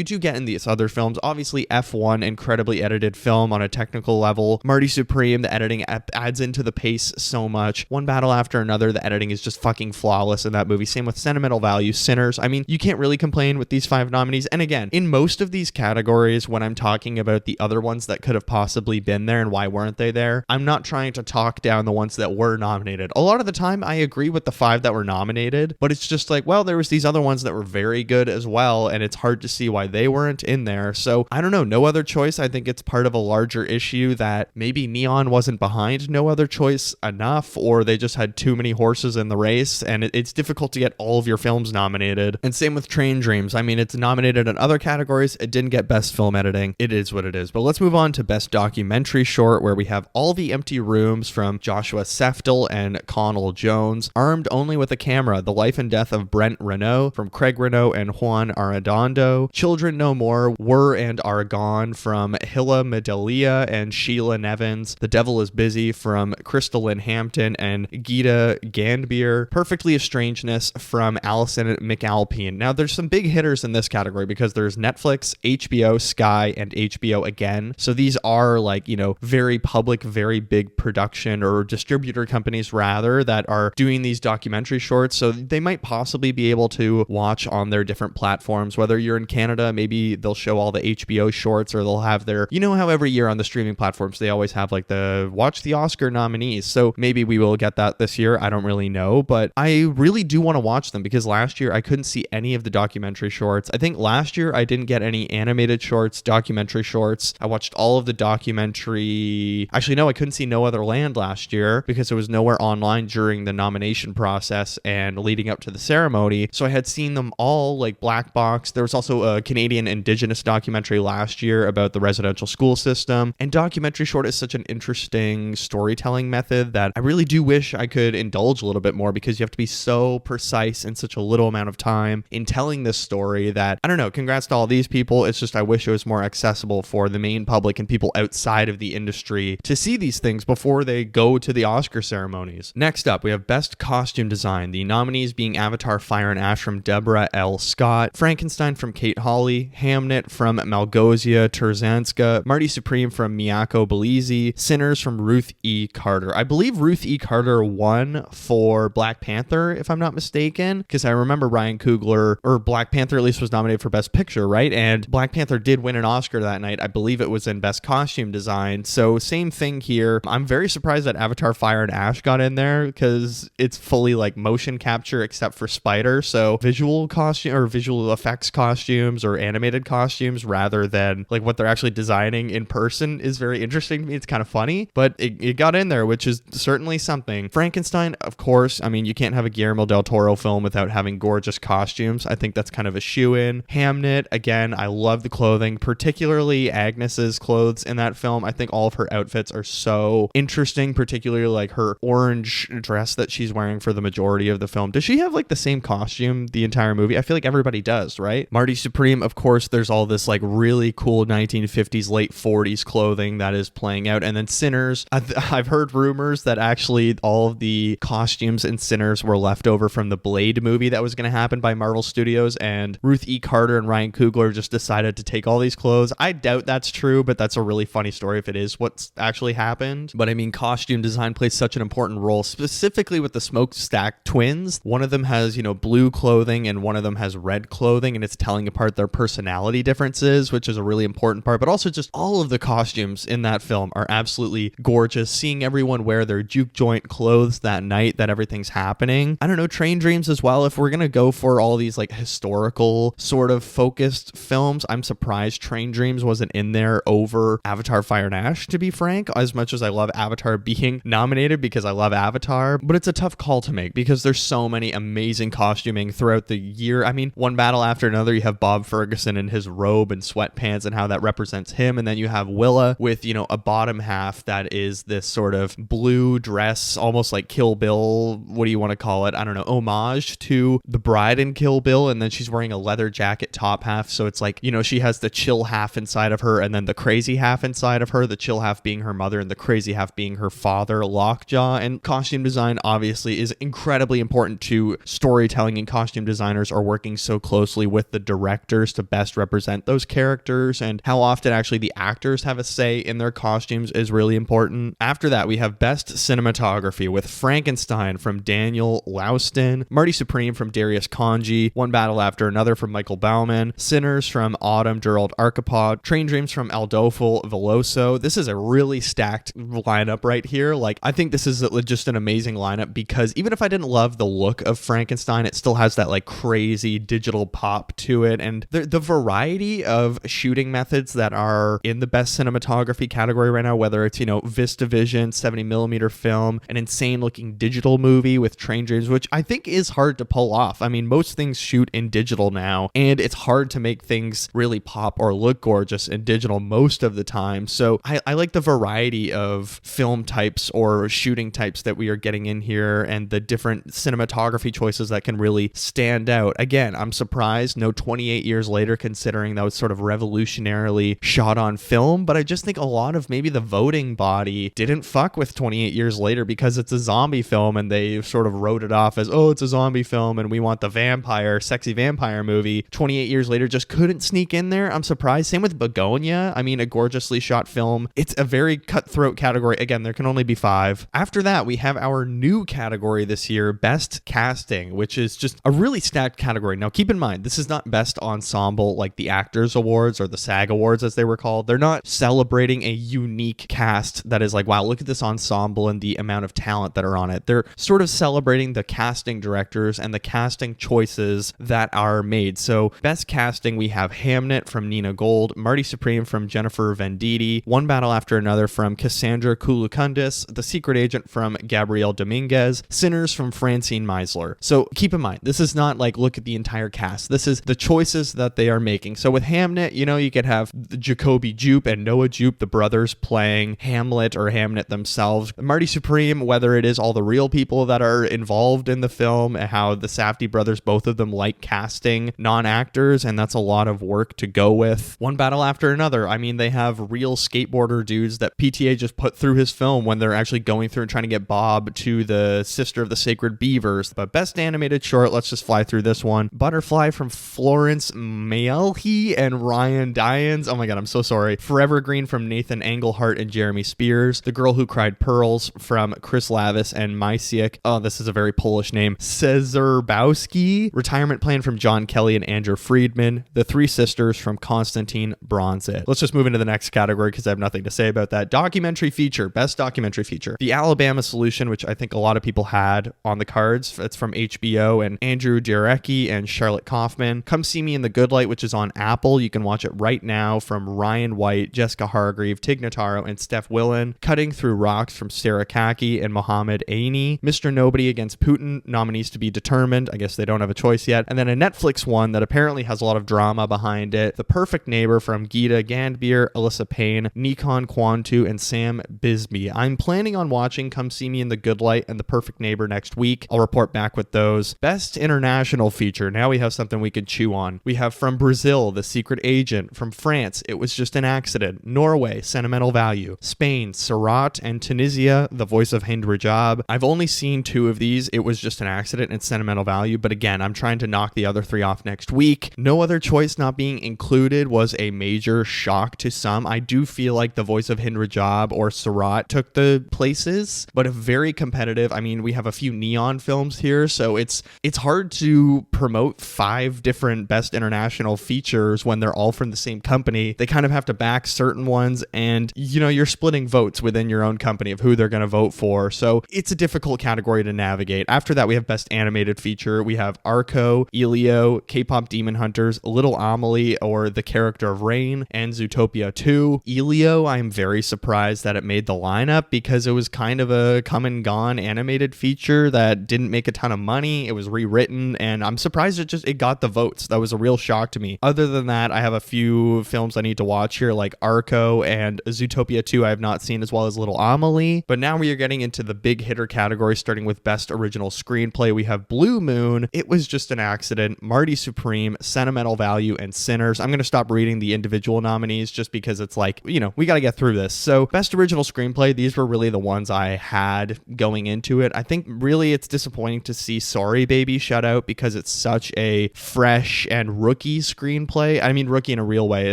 [SPEAKER 1] do get in these other films. Obviously F1, incredibly edited film on a technical level. Marty Supreme, the editing adds into the pace so much. One Battle After Another, the editing is just fucking flawless in that movie. Same with Sentimental Value, Sinners. I mean, you can't really complain with these 5 nominees. And again, in most of these categories, when I'm talking about the other ones that could have possibly been there and why weren't they there, I'm not trying to talk down the ones that were nominated. A lot of the time, I agree with the 5 that were nominated, but it's just like, well, there was these other ones that were very good as well, and it's hard to see why they weren't in there. So I don't know. No Other Choice, I think it's part of a larger issue that maybe Neon wasn't behind No Other Choice enough, or they just had too many horses in the race, and it's difficult to get all of your films nominated. And same with Train Dreams. I mean, it's nominated in other categories. It didn't get Best Film Editing. It is what it is. But let's move on to Best Documentary Short, where we have All the Empty Rooms from Joshua Seftel and Connell Jones. Armed Only with a Camera, The Life and Death of Brent Renault from Craig Renault and Juan Arredondo. Children No More, Were and Are Gone from Hilla Medelia and Sheila Nevins. The Devil is Busy from Crystal Lynn Hampton and Gita Gandbir. Perfectly Strangeness from Allison McAlpine. Now, there's some big hitters in this category because there's Netflix, HBO, Sky, and HBO again. So these are like, very public, very big production or distributor companies rather that are doing these documentary shorts. So they might possibly be able to watch on their different platforms. Whether you're in Canada, maybe they'll show all the HBO shorts, or they'll have their, how every year on the streaming platforms, they always have like the watch the Oscar nominees. So maybe we will get that this year. I don't really know, but I really do want to watch them because last year I couldn't see any of the documentary shorts. I think last year I didn't get any animated shorts, documentary shorts. I watched all of the documentary. Actually, no, I couldn't see No Other Land last year because it was nowhere online during the nomination process and leading up to the ceremony. So I had seen them all like like Black Box. There was also a Canadian Indigenous documentary last year about the residential school system. And documentary short is such an interesting storytelling method that I really do wish I could indulge a little bit more, because you have to be so precise in such a little amount of time in telling this story that, I don't know, congrats to all these people. It's just I wish it was more accessible for the main public and people outside of the industry to see these things before they go to the Oscar ceremonies. Next up, we have Best Costume Design. The nominees being Avatar Fire and Ash from Deborah L. Scott, Frankenstein from Kate Hawley, Hamnet from Malgosia Terzanska, Marty Supreme from Miyako Belize, Sinners from Ruth E. Carter. I believe Ruth E. Carter won for Black Panther, if I'm not mistaken, because I remember Ryan Coogler, or Black Panther at least, was nominated for Best Picture, right? And Black Panther did win an Oscar that night. I believe it was in Best Costume Design. So same thing here. I'm very surprised that Avatar Fire and Ash got in there, because it's fully like motion capture except for Spider. So visual costume or visual effects costumes or animated costumes rather than like what they're actually designing in person is very interesting to me. It's kind of funny, but it got in there, which is certainly something. Frankenstein, of course. I mean, you can't have a Guillermo del Toro film without having gorgeous costumes. I think that's kind of a shoe-in. Hamnet, again, I love the clothing, particularly Agnes's clothes in that film. I think all of her outfits are so interesting, particularly like her orange dress that she's wearing for the majority of the film. Does she have like the same costume the entire movie? I feel like everybody does, right? Marty Supreme, of course, there's all this like really cool 1950s, late 40s clothing that is playing out. And then Sinners, I've heard rumors that actually all of the costumes in Sinners were left over from the Blade movie that was going to happen by Marvel Studios, and Ruth E. Carter and Ryan Coogler just decided to take all these clothes. I doubt that's true, but that's a really funny story if it is what's actually happened. But I mean, costume design plays such an important role, specifically with the Smokestack twins. One of them has, you know, blue clothing and one of them has red clothing, and it's telling apart their personality differences, which is a really important part. But also just all of the costumes in that film are absolutely gorgeous. Seeing everyone wear their juke joint clothes that night that everything's happening. I don't know, Train Dreams as well. If we're gonna go for all these like historical sort of focused films, I'm surprised Train Dreams wasn't in there over Avatar Fire and Ash, to be frank, as much as I love Avatar being nominated because I love Avatar. But it's a tough call to make because there's so many amazing costuming throughout the year. I mean, one battle after another, you have Bob Ferguson in his robe and sweatpants and how that represents him, and then you have Willa with, you know, a bottom half that is this sort of blue dress, almost like Kill Bill, what do you want to call it? I don't know, homage to the bride in Kill Bill, and then she's wearing a leather jacket top half, so it's like, you know, she has the chill half inside of her and then the crazy half inside of her, the chill half being her mother and the crazy half being her father, Lockjaw. And costume design obviously is incredibly important to storytelling, and costume designers are working so closely with the directors to best represent those characters, and how often actually the actors have a say in their costumes is really important. After that, we have Best Cinematography with Frankenstein from Daniel Louston, Marty Supreme from Darius Kanji, One Battle After Another from Michael Bauman, Sinners from Autumn Gerald Archipod, Train Dreams from Aldolfo Veloso. This is a really stacked lineup right here. Like, I think this is just an amazing lineup because even if I didn't love the look of Frankenstein, it still has that like crazy digital pop to it, and the variety of shooting methods that are in the Best Cinematography category right now, whether it's, you know, VistaVision, 70mm film, an insane looking digital movie with Train Dreams, which I think is hard to pull off. I mean, most things shoot in digital now, and it's hard to make things really pop or look gorgeous in digital most of the time. So I like the variety of film types or shooting types that we are getting in here, and the different cinematography choices that can really stand out. Again, I'm surprised no 28 years later, considering that was sort of revolutionarily shot on film, but I just think a lot of maybe the voting body didn't fuck with 28 years later because it's a zombie film, and they sort of wrote it off as, oh, it's a zombie film and we want the vampire, sexy vampire movie. 28 years later just couldn't sneak in there. I'm surprised. Same with Begonia. I mean, a gorgeously shot film. It's a very cutthroat category. Again, there can only be 5. After that, we have our new category this year, Best Casting, which is just a really stacked category. Now, keep in mind, this is not Best Ensemble like the Actors Awards or the SAG Awards as they were called. They're not celebrating a unique cast that is like, wow, look at this ensemble and the amount of talent that are on it. They're sort of celebrating the casting directors and the casting choices that are made. So Best Casting, we have Hamnet from Nina Gold, Marty Supreme from Jennifer Venditti, One Battle After Another from Cassandra Koulakundis, The Secret Agent from Gabrielle Dominguez, Sinners from Francine Meisler. So keep in mind, this is not like look at the entire their cast. This is the choices that they are making. So with Hamnet, you could have Jacoby Jupe and Noah Jupe, the brothers, playing Hamlet or Hamnet themselves. Marty Supreme, whether it is all the real people that are involved in the film, and how the Safdie brothers, both of them like casting non-actors, and that's a lot of work to go with. One battle after another. I mean, they have real skateboarder dudes that PTA just put through his film when they're actually going through and trying to get Bob to the Sister of the Sacred Beavers. But best animated short, let's just fly through this one. Butterfly from Florence Maelhe and Ryan Dyens. Oh my god, I'm so sorry. Forever Green from Nathan Engelhart and Jeremy Spears. The Girl Who Cried Pearls from Chris Lavis and Maciek. Oh, this is a very Polish name. Cezerbowski. Retirement Plan from John Kelly and Andrew Friedman. The Three Sisters from Konstantin Bronzit. Let's just move into the next category because I have nothing to say about that. Documentary feature. Best documentary feature. The Alabama Solution, which I think a lot of people had on the cards. It's from HBO and Andrew Jarecki and Charlotte Kaufman. Come See Me in the Good Light, which is on Apple. You can watch it right now, from Ryan White, Jessica Hargreave, Tig Notaro, and Steph Willen. Cutting Through Rocks from Sarah Kaki and Mohammed Aini. Mr. Nobody Against Putin, nominees to be determined. I guess they don't have a choice yet. And then a Netflix one that apparently has a lot of drama behind it. The Perfect Neighbor from Geeta Gandbir, Alyssa Payne, Nikon Kwantu, and Sam Bisbee. I'm planning on watching Come See Me in the Good Light and The Perfect Neighbor next week. I'll report back with those. Best international feature. Now we have something we could chew on. We have from Brazil, The Secret Agent. From France, It Was Just an Accident. Norway, Sentimental Value. Spain, Surat, and Tunisia, The Voice of Hind Rajab. I've only seen two of these. It Was Just an Accident and Sentimental Value, but again, I'm trying to knock the other three off next week. No Other Choice not being included was a major shock to some. I do feel like The Voice of Hind Rajab or Surat took the places, but a very competitive. I mean, we have a few neon films here, so it's hard to promote 5 different best international features when they're all from the same company. They kind of have to back certain ones, and you're splitting votes within your own company of who they're going to vote for. So it's a difficult category to navigate. After that, we have best animated feature. We have Arco, Elio, K-pop Demon Hunters, Little Amelie or The Character of Rain, and Zootopia 2. Elio, I'm very surprised that it made the lineup because it was kind of a come and gone animated feature that didn't make a ton of money. It was rewritten, and I'm surprised it got the votes. That was a real shock to me. Other than that, I have a few films I need to watch here, like Arco and Zootopia 2 I have not seen, as well as Little Amelie. But now we are getting into the big hitter category, starting with Best Original Screenplay. We have Blue Moon, It Was Just an Accident, Marty Supreme, Sentimental Value, and Sinners. I'm going to stop reading the individual nominees just because it's like, we got to get through this. So Best Original Screenplay, these were really the ones I had going into it. I think really it's disappointing to see Sorry Baby shut out because it's such a fresh and rookie screenplay. I mean, rookie in a real way,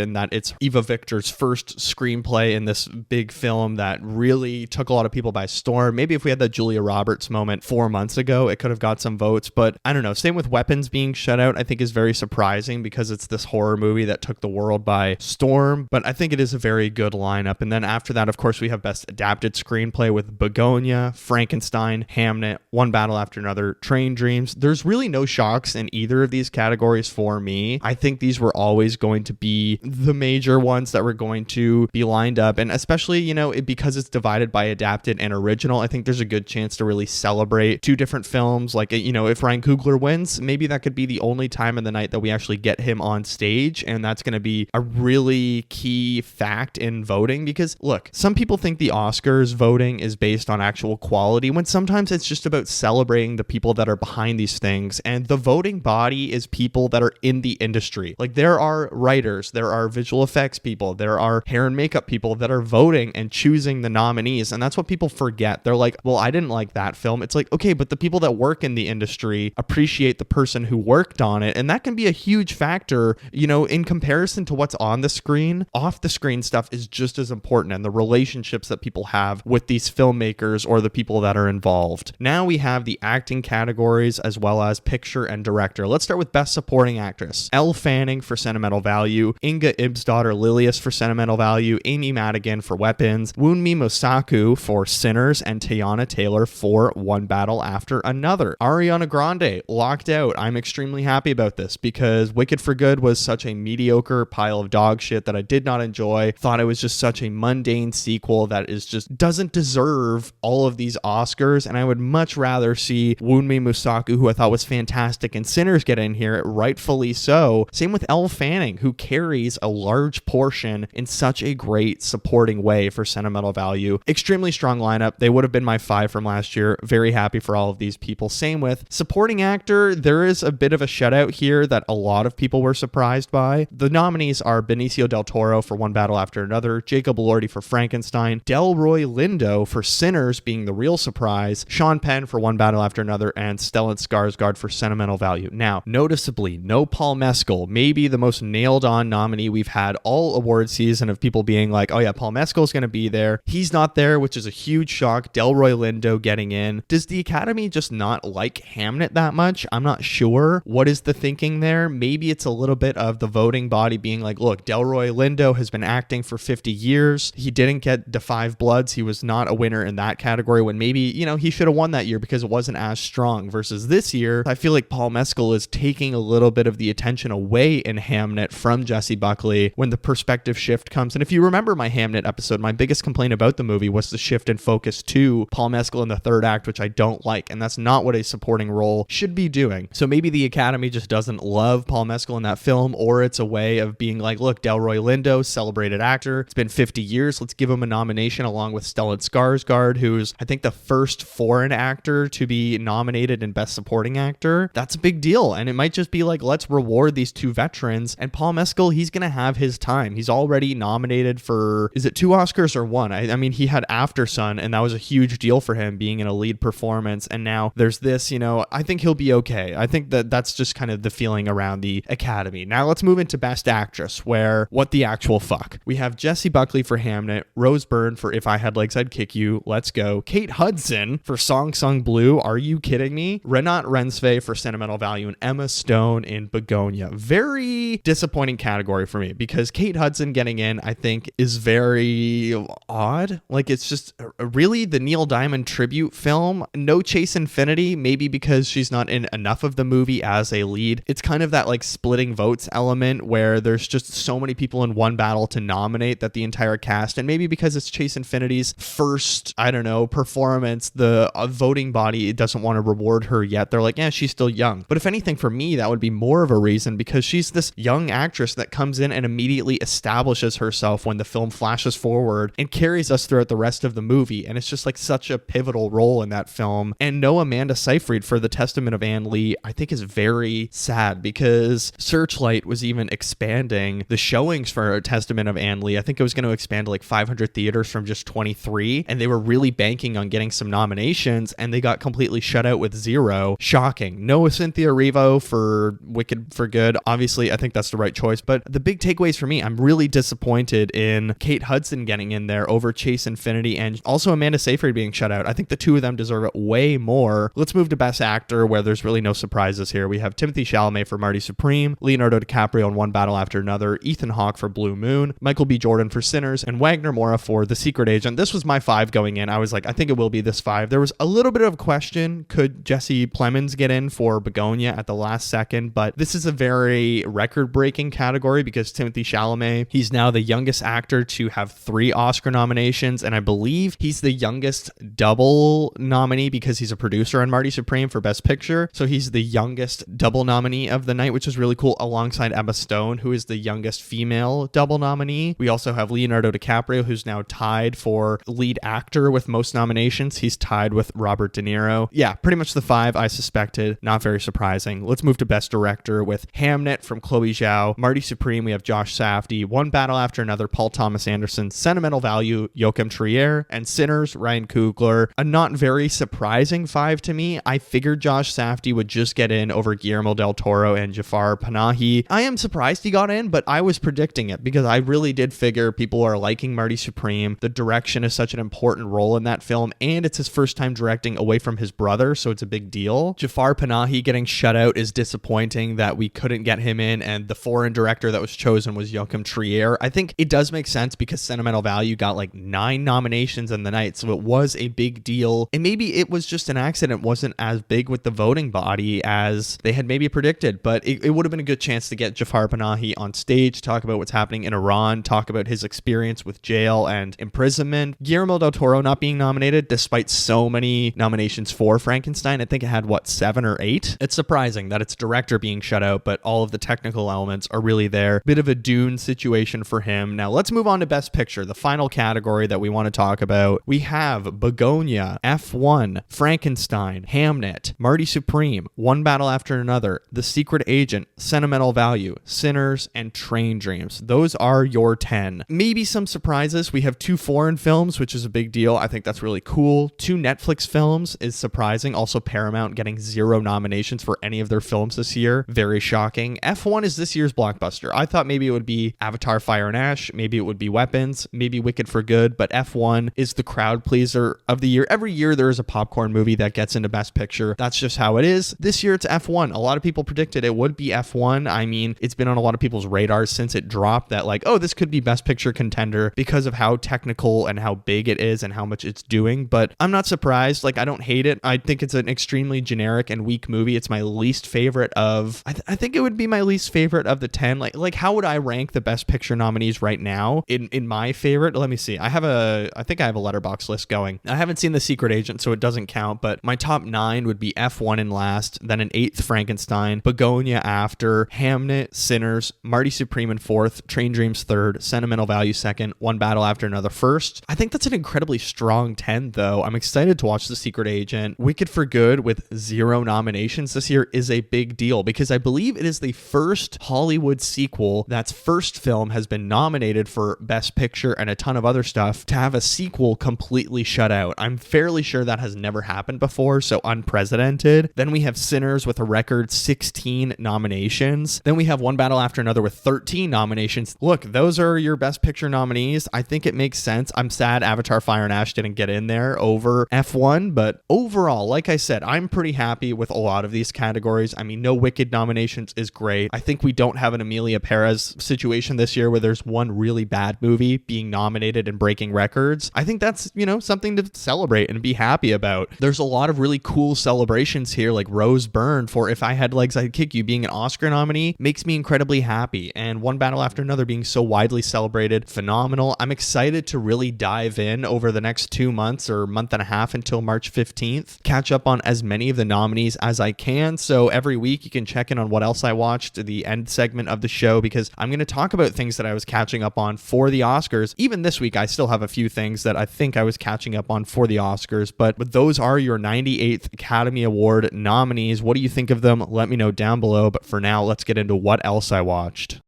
[SPEAKER 1] in that it's Eva Victor's first screenplay in this big film that really took a lot of people by storm. Maybe if we had that Julia Roberts moment 4 months ago, it could have got some votes, but I don't know. Same with Weapons being shut out, I think is very surprising because it's this horror movie that took the world by storm, but I think it is a very good lineup. And then after that, of course, we have Best Adapted Screenplay with Begonia, Frankenstein, Hamnet, One Battle After Another, Train Dreams. There's really no shocks in either of these categories for me. I think these were always going to be the major ones that were going to be lined up, and especially, because it's divided by adapted and original, I think there's a good chance to really celebrate two different films. Like, if Ryan Coogler wins, maybe that could be the only time in the night that we actually get him on stage, and that's going to be a really key fact in voting, because look, some people think the Oscars voting is based on actual quality, when sometimes it's just about celebrating the people that are behind these things, and the voting body is people that are in the industry. Like, there are writers, there are visual effects people, there are hair and makeup people that are voting and choosing the nominees, and that's what people forget. They're like, well, I didn't like that film. It's like, okay, but the people that work in the industry appreciate the person who worked on it, and that can be a huge factor, in comparison to what's on the screen. Off the screen stuff is just as important, and the relationships that people have with these filmmakers or the people that are involved. Now we have the acting categories as well as picture and director. Let's start with Best Supporting Actress. Elle Fanning for Sentimental Value, Inga Ibsdottir Lilius for Sentimental Value, Amy Madigan for Weapons, Wunmi Mosaku for Sinners, and Teyana Taylor for One Battle After Another. Ariana Grande locked out. I'm extremely happy about this because Wicked for Good was such a mediocre pile of dog shit that I did not enjoy. Thought it was just such a mundane sequel that is just doesn't deserve all of these Oscars, and I would much rather see Wunmi Mosaku, who I thought was fantastic in Sinners, get in here, rightfully so. Same with Elle Fanning, who carries a large portion in such a great supporting way for sentimental value. Extremely strong lineup. They would have been my 5 from last year. Very happy for all of these people. Same with supporting actor. There is a bit of a shutout here that a lot of people were surprised by. The nominees are Benicio del Toro for One Battle After Another, Jacob Elordi for Frankenstein, Delroy Lindo for Sinners being the real surprise, Sean Penn for One Battle After Another, and Stellan Skarsgård for Sentimental Value. Now, noticeably, no Paul Mescal, maybe the most nailed-on nominee we've had all award season of people being like, oh yeah, Paul Mescal's going to be there. He's not there, which is a huge shock. Delroy Lindo getting in. Does the Academy just not like Hamnet that much? I'm not sure. What is the thinking there? Maybe it's a little bit of the voting body being like, look, Delroy Lindo has been acting for 50 years. He didn't get the 5 Bloods. He was not a winner in that category when maybe, he should have won that year because it wasn't as strong. Versus this year, I feel like Paul Mescal is taking a little bit of the attention away in Hamnet from Jessie Buckley when the perspective shift comes. And if you remember my Hamnet episode, my biggest complaint about the movie was the shift in focus to Paul Mescal in the third act, which I don't like. And that's not what a supporting role should be doing. So maybe the Academy just doesn't love Paul Mescal in that film, or it's a way of being like, look, Delroy Lindo, celebrated actor. It's been 50 years. Let's give him a nomination along with Stellan Skarsgård, who's, I think, the first foreign actor to be nominated in Best Supporting Actor. That's a big deal. And it might just be like, let's reward these 2 veterans. And Paul Mescal, he's going to have his time. He's already nominated for, is it 2 Oscars or 1? I mean, he had After Sun, and that was a huge deal for him being in a lead performance. And now there's this, I think he'll be okay. I think that's just kind of the feeling around the Academy. Now let's move into Best Actress, where what the actual fuck? We have Jessie Buckley for Hamnet, Rose Byrne for If I Had Legs I'd Kick You, Let's Go, Kate Hudson for Song Sung Blue, Are You Kidding Me? Renat Rensve for Sentimental Value, and Emma Stone in Begonia. Very disappointing category for me because Kate Hudson getting in, I think, is very odd. Like, it's just really the Neil Diamond tribute film. No Chase Infinity, maybe because she's not in enough of the movie as a lead. It's kind of that like splitting votes element where there's just so many people in one battle to nominate that the entire cast, and maybe because it's Chase Infinity's first, performance, the voting body doesn't want to reward her yet. They're like, yeah, she's still young. But if anything, for me, that would be more of a reason because she's this young actress that comes in and immediately establishes herself when the film flashes forward and carries us throughout the rest of the movie. And it's just like such a pivotal role in that film. And no Amanda Seyfried for The Testament of Anne Lee, I think is very sad because Searchlight was even expanding the showings for Testament of Anne Lee. I think it was going to expand to like 500 theaters from just 23. And they were really banking on getting some nominations and they got completely shut out with 0. Shocking. No Cynthia Erivo for Wicked for Good. Obviously, I think that's the right choice. But the big takeaways for me, I'm really disappointed in Kate Hudson getting in there over Chase Infinity and also Amanda Seyfried being shut out. I think the 2 of them deserve it way more. Let's move to Best Actor, where there's really no surprises here. We have Timothée Chalamet for Marty Supreme, Leonardo DiCaprio in One Battle After Another, Ethan Hawke for Blue Moon, Michael B. Jordan for Sinners, and Wagner Moura for The Secret Agent. This was my 5 going in. I was like, I think it will be this 5. There was a little bit of a question. Could Jesse Plemons get in for Begonia at the last second? But this is a very record-breaking category because Timothée Chalamet, he's now the youngest actor to have 3 Oscar nominations, and I believe he's the youngest double nominee because he's a producer on Marty Supreme for Best Picture. So he's the youngest double nominee of the night, which is really cool, alongside Emma Stone, who is the youngest female double nominee. We also have Leonardo DiCaprio, who's now tied for lead actor with most nominations. He's tied with Robert De Niro. Yeah, pretty much the 5 I suspected. Not very surprising. Let's move to Best Director with Hamnet from Chloe Zhao, Marty Supreme, we have Josh Safdie, One Battle After Another, Paul Thomas Anderson, Sentimental Value, Joachim Trier, and Sinners, Ryan Coogler. A not very surprising 5 to me. I figured Josh Safdie would just get in over Guillermo del Toro and Jafar Panahi. I am surprised he got in, but I was predicting it because I really did figure people are liking Marty Supreme. The direction is such an important role in that film, and it's his first time directing away from his brother, so it's a big deal. Jafar Panahi getting shut out is disappointing that we couldn't get him in, and the foreign director that was chosen was Joachim Trier. I think it does make sense because Sentimental Value got like 9 nominations in the night, so it was a big deal, and maybe it was just an accident. It wasn't as big with the voting body as they had maybe predicted, but it would have been a good chance to get Jafar Panahi on stage, talk about what's happening in Iran, talk about his experience with jail and imprisonment. Guillermo del Toro not being nominated despite so many nominations for Frankenstein. I think it had 7 or 8. It's surprising. surprising that it's director being shut out, but all of the technical elements are really there. Bit of a Dune situation for him. Now let's move on to Best Picture, the final category that we want to talk about. We have Begonia, F1, Frankenstein, Hamnet, Marty Supreme, One Battle After Another, The Secret Agent, Sentimental Value, Sinners, and Train Dreams. Those are your 10. Maybe some surprises. We have 2 foreign films, which is a big deal. I think that's really cool. 2 Netflix films is surprising. Also, Paramount getting 0 nominations for any of their films this year. Very shocking. F1 is this year's blockbuster. I thought maybe it would be Avatar, Fire and Ash. Maybe it would be Weapons. Maybe Wicked for Good. But F1 is the crowd pleaser of the year. Every year there is a popcorn movie that gets into Best Picture. That's just how it is. This year it's F1. A lot of people predicted it would be F1. I mean, it's been on a lot of people's radars since it dropped that like, oh, this could be Best Picture contender because of how technical and how big it is and how much it's doing. But I'm not surprised. Like, I don't hate it. I think it's an extremely generic and weak movie. It's my least favorite of, I think it would be my least favorite of the 10. Like how would I rank the Best Picture nominees right now in my favorite? Let me see. I think I have a letterbox list going. I haven't seen The Secret Agent, so it doesn't count, but my top 9 would be F1 in last, then an 8th Frankenstein, Begonia after, Hamnet, Sinners, Marty Supreme in 4th, Train Dreams 3rd, Sentimental Value 2nd, One Battle After Another 1st. I think that's an incredibly strong 10 though. I'm excited to watch The Secret Agent. Wicked for Good with 0 nominations this year is a big deal because I believe it is the first Hollywood sequel that's first film has been nominated for Best Picture and a ton of other stuff to have a sequel completely shut out. I'm fairly sure that has never happened before, so unprecedented. Then we have Sinners with a record 16 nominations. Then we have One Battle After Another with 13 nominations. Look, those are your Best Picture nominees. I think it makes sense. I'm sad Avatar, Fire and Ash didn't get in there over F1, but overall, like I said, I'm pretty happy with a lot of these categories. I mean, no Wicked nominations is great. I think we don't have an Emilia Perez situation this year where there's one really bad movie being nominated and breaking records. I think that's, something to celebrate and be happy about. There's a lot of really cool celebrations here, like Rose Byrne for If I Had Legs, I'd Kick You being an Oscar nominee makes me incredibly happy. And One Battle After Another being so widely celebrated, phenomenal. I'm excited to really dive in over the next 2 months or month and a half until March 15th, catch up on as many of the nominees as I can. So every week you can check in on what else I watched, the end segment of the show, because I'm going to talk about things that I was catching up on for the Oscars. Even this week, I still have a few things that I think I was catching up on for the Oscars, but those are your 98th Academy Award nominees. What do you think of them? Let me know down below. But for now, let's get into what else I watched.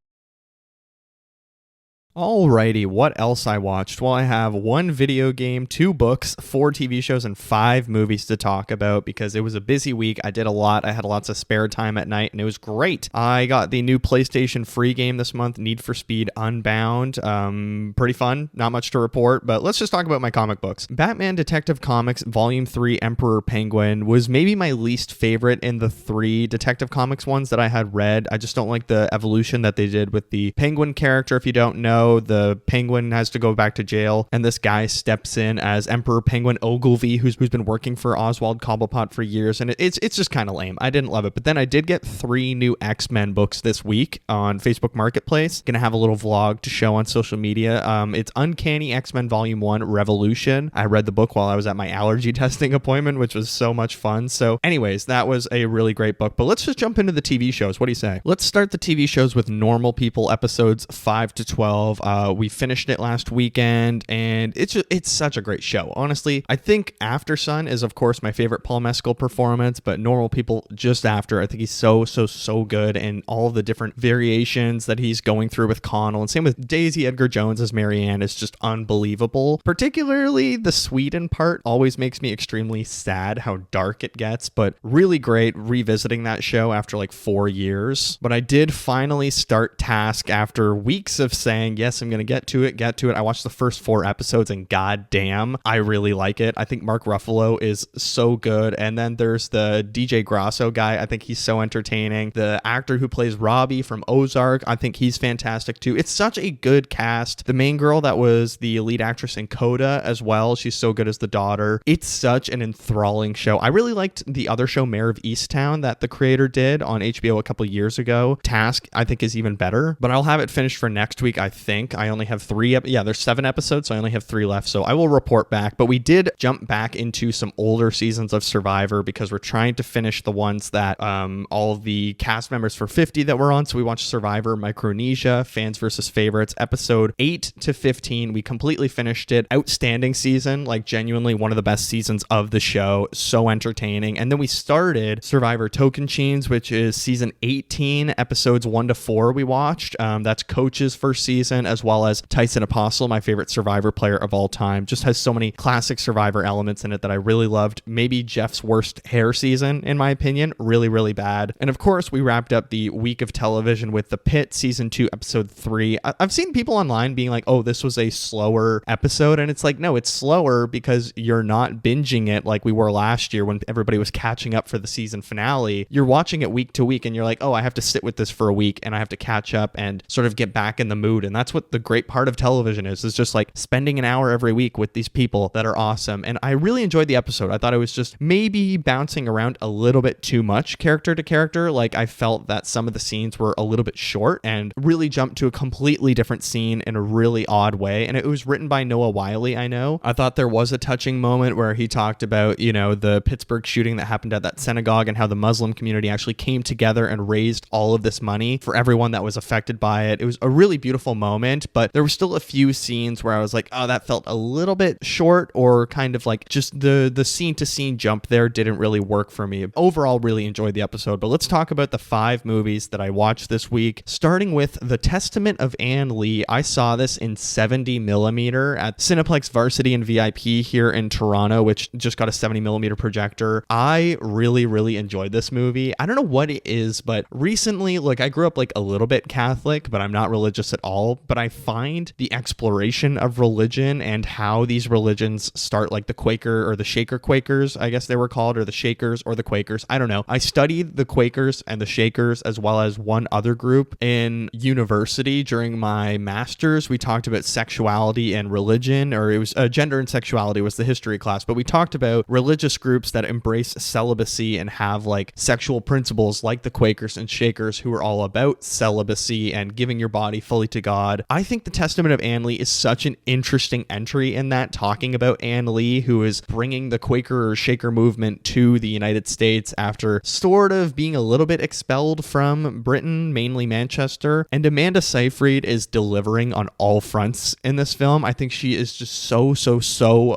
[SPEAKER 1] Alrighty, what else I watched? Well, I have 1 video game, 2 books, 4 TV shows, and 5 movies to talk about because it was a busy week. I did a lot. I had lots of spare time at night, and it was great. I got the new PlayStation free game this month, Need for Speed Unbound. Pretty fun. Not much to report, but let's just talk about my comic books. Batman Detective Comics Volume 3 Emperor Penguin was maybe my least favorite in the 3 Detective Comics ones that I had read. I just don't like the evolution that they did with the Penguin character. If you don't know, the Penguin has to go back to jail, and this guy steps in as Emperor Penguin Ogilvy, who's been working for Oswald Cobblepot for years, and it's just kind of lame. I didn't love it, but then I did get 3 new X-Men books this week on Facebook Marketplace. Gonna have a little vlog to show on social media. It's Uncanny X-Men Volume 1 Revolution. I read the book while I was at my allergy testing appointment, which was so much fun. So anyways, that was a really great book, but let's just jump into the TV shows. What do you say? Let's start the TV shows with Normal People episodes 5 to 12. We finished it last weekend, and it's such a great show. Honestly, I think After Sun is, of course, my favorite Paul Mescal performance, but Normal People just after, I think he's so good, and all of the different variations that he's going through with Connell, and same with Daisy Edgar Jones as Marianne is just unbelievable. Particularly the Sweden part always makes me extremely sad how dark it gets, but really great revisiting that show after like 4 years. But I did finally start Task after weeks of saying, yes, I'm going to get to it. I watched the first 4 episodes and goddamn, I really like it. I think Mark Ruffalo is so good. And then there's the DJ Grasso guy. I think he's so entertaining. The actor who plays Robbie from Ozark, I think he's fantastic too. It's such a good cast. The main girl that was the lead actress in Coda as well. She's so good as the daughter. It's such an enthralling show. I really liked the other show, Mayor of Easttown, that the creator did on HBO a couple years ago. Task, I think, is even better, but I'll have it finished for next week, I think. think. I only have 3. There's 7 episodes, so I only have 3 left. So I will report back. But we did jump back into some older seasons of Survivor because we're trying to finish the ones that all of the cast members for 50 that were on. So we watched Survivor Micronesia, Fans versus Favorites, episode 8 to 15. We completely finished it. Outstanding season, like genuinely one of the best seasons of the show. So entertaining. And then we started Survivor Tocantins, which is season 18, episodes 1 to 4 we watched. That's Coach's first season, as well as Tyson Apostle, my favorite Survivor player of all time. Just has so many classic Survivor elements in it that I really loved. Maybe Jeff's worst hair season, in my opinion. Really, really bad. And of course, we wrapped up the week of television with The Pit, season 2, episode 3. I've seen people online being like, oh, this was a slower episode. And it's like, no, it's slower because you're not binging it like we were last year when everybody was catching up for the season finale. You're watching it week to week and you're like, oh, I have to sit with this for a week and I have to catch up and sort of get back in the mood. And that's what the great part of television is just like spending an hour every week with these people that are awesome. And I really enjoyed the episode. I thought it was just maybe bouncing around a little bit too much character to character. Like I felt that some of the scenes were a little bit short and really jumped to a completely different scene in a really odd way. And it was written by Noah Wiley, I know. I thought there was a touching moment where he talked about, the Pittsburgh shooting that happened at that synagogue and how the Muslim community actually came together and raised all of this money for everyone that was affected by it. It was a really beautiful moment, but there were still a few scenes where I was like, oh, that felt a little bit short, or kind of like just the scene to scene jump there didn't really work for me. Overall, really enjoyed the episode, but let's talk about the 5 movies that I watched this week, starting with The Testament of Anne Lee. I saw this in 70 millimeter at Cineplex Varsity and VIP here in Toronto, which just got a 70 millimeter projector. I really, really enjoyed this movie. I don't know what it is, but recently, like I grew up like a little bit Catholic, but I'm not religious at all. But I find the exploration of religion and how these religions start, like the Quaker or the Shaker Quakers, I guess they were called, or the Shakers or the Quakers. I don't know. I studied the Quakers and the Shakers as well as one other group in university during my master's. We talked about sexuality and religion, or it was gender and sexuality was the history class, but we talked about religious groups that embrace celibacy and have like sexual principles like the Quakers and Shakers, who are all about celibacy and giving your body fully to God. I think The Testament of Anne Lee is such an interesting entry in that, talking about Anne Lee, who is bringing the Quaker or Shaker movement to the United States after sort of being a little bit expelled from Britain, mainly Manchester. And Amanda Seyfried is delivering on all fronts in this film. I think she is just so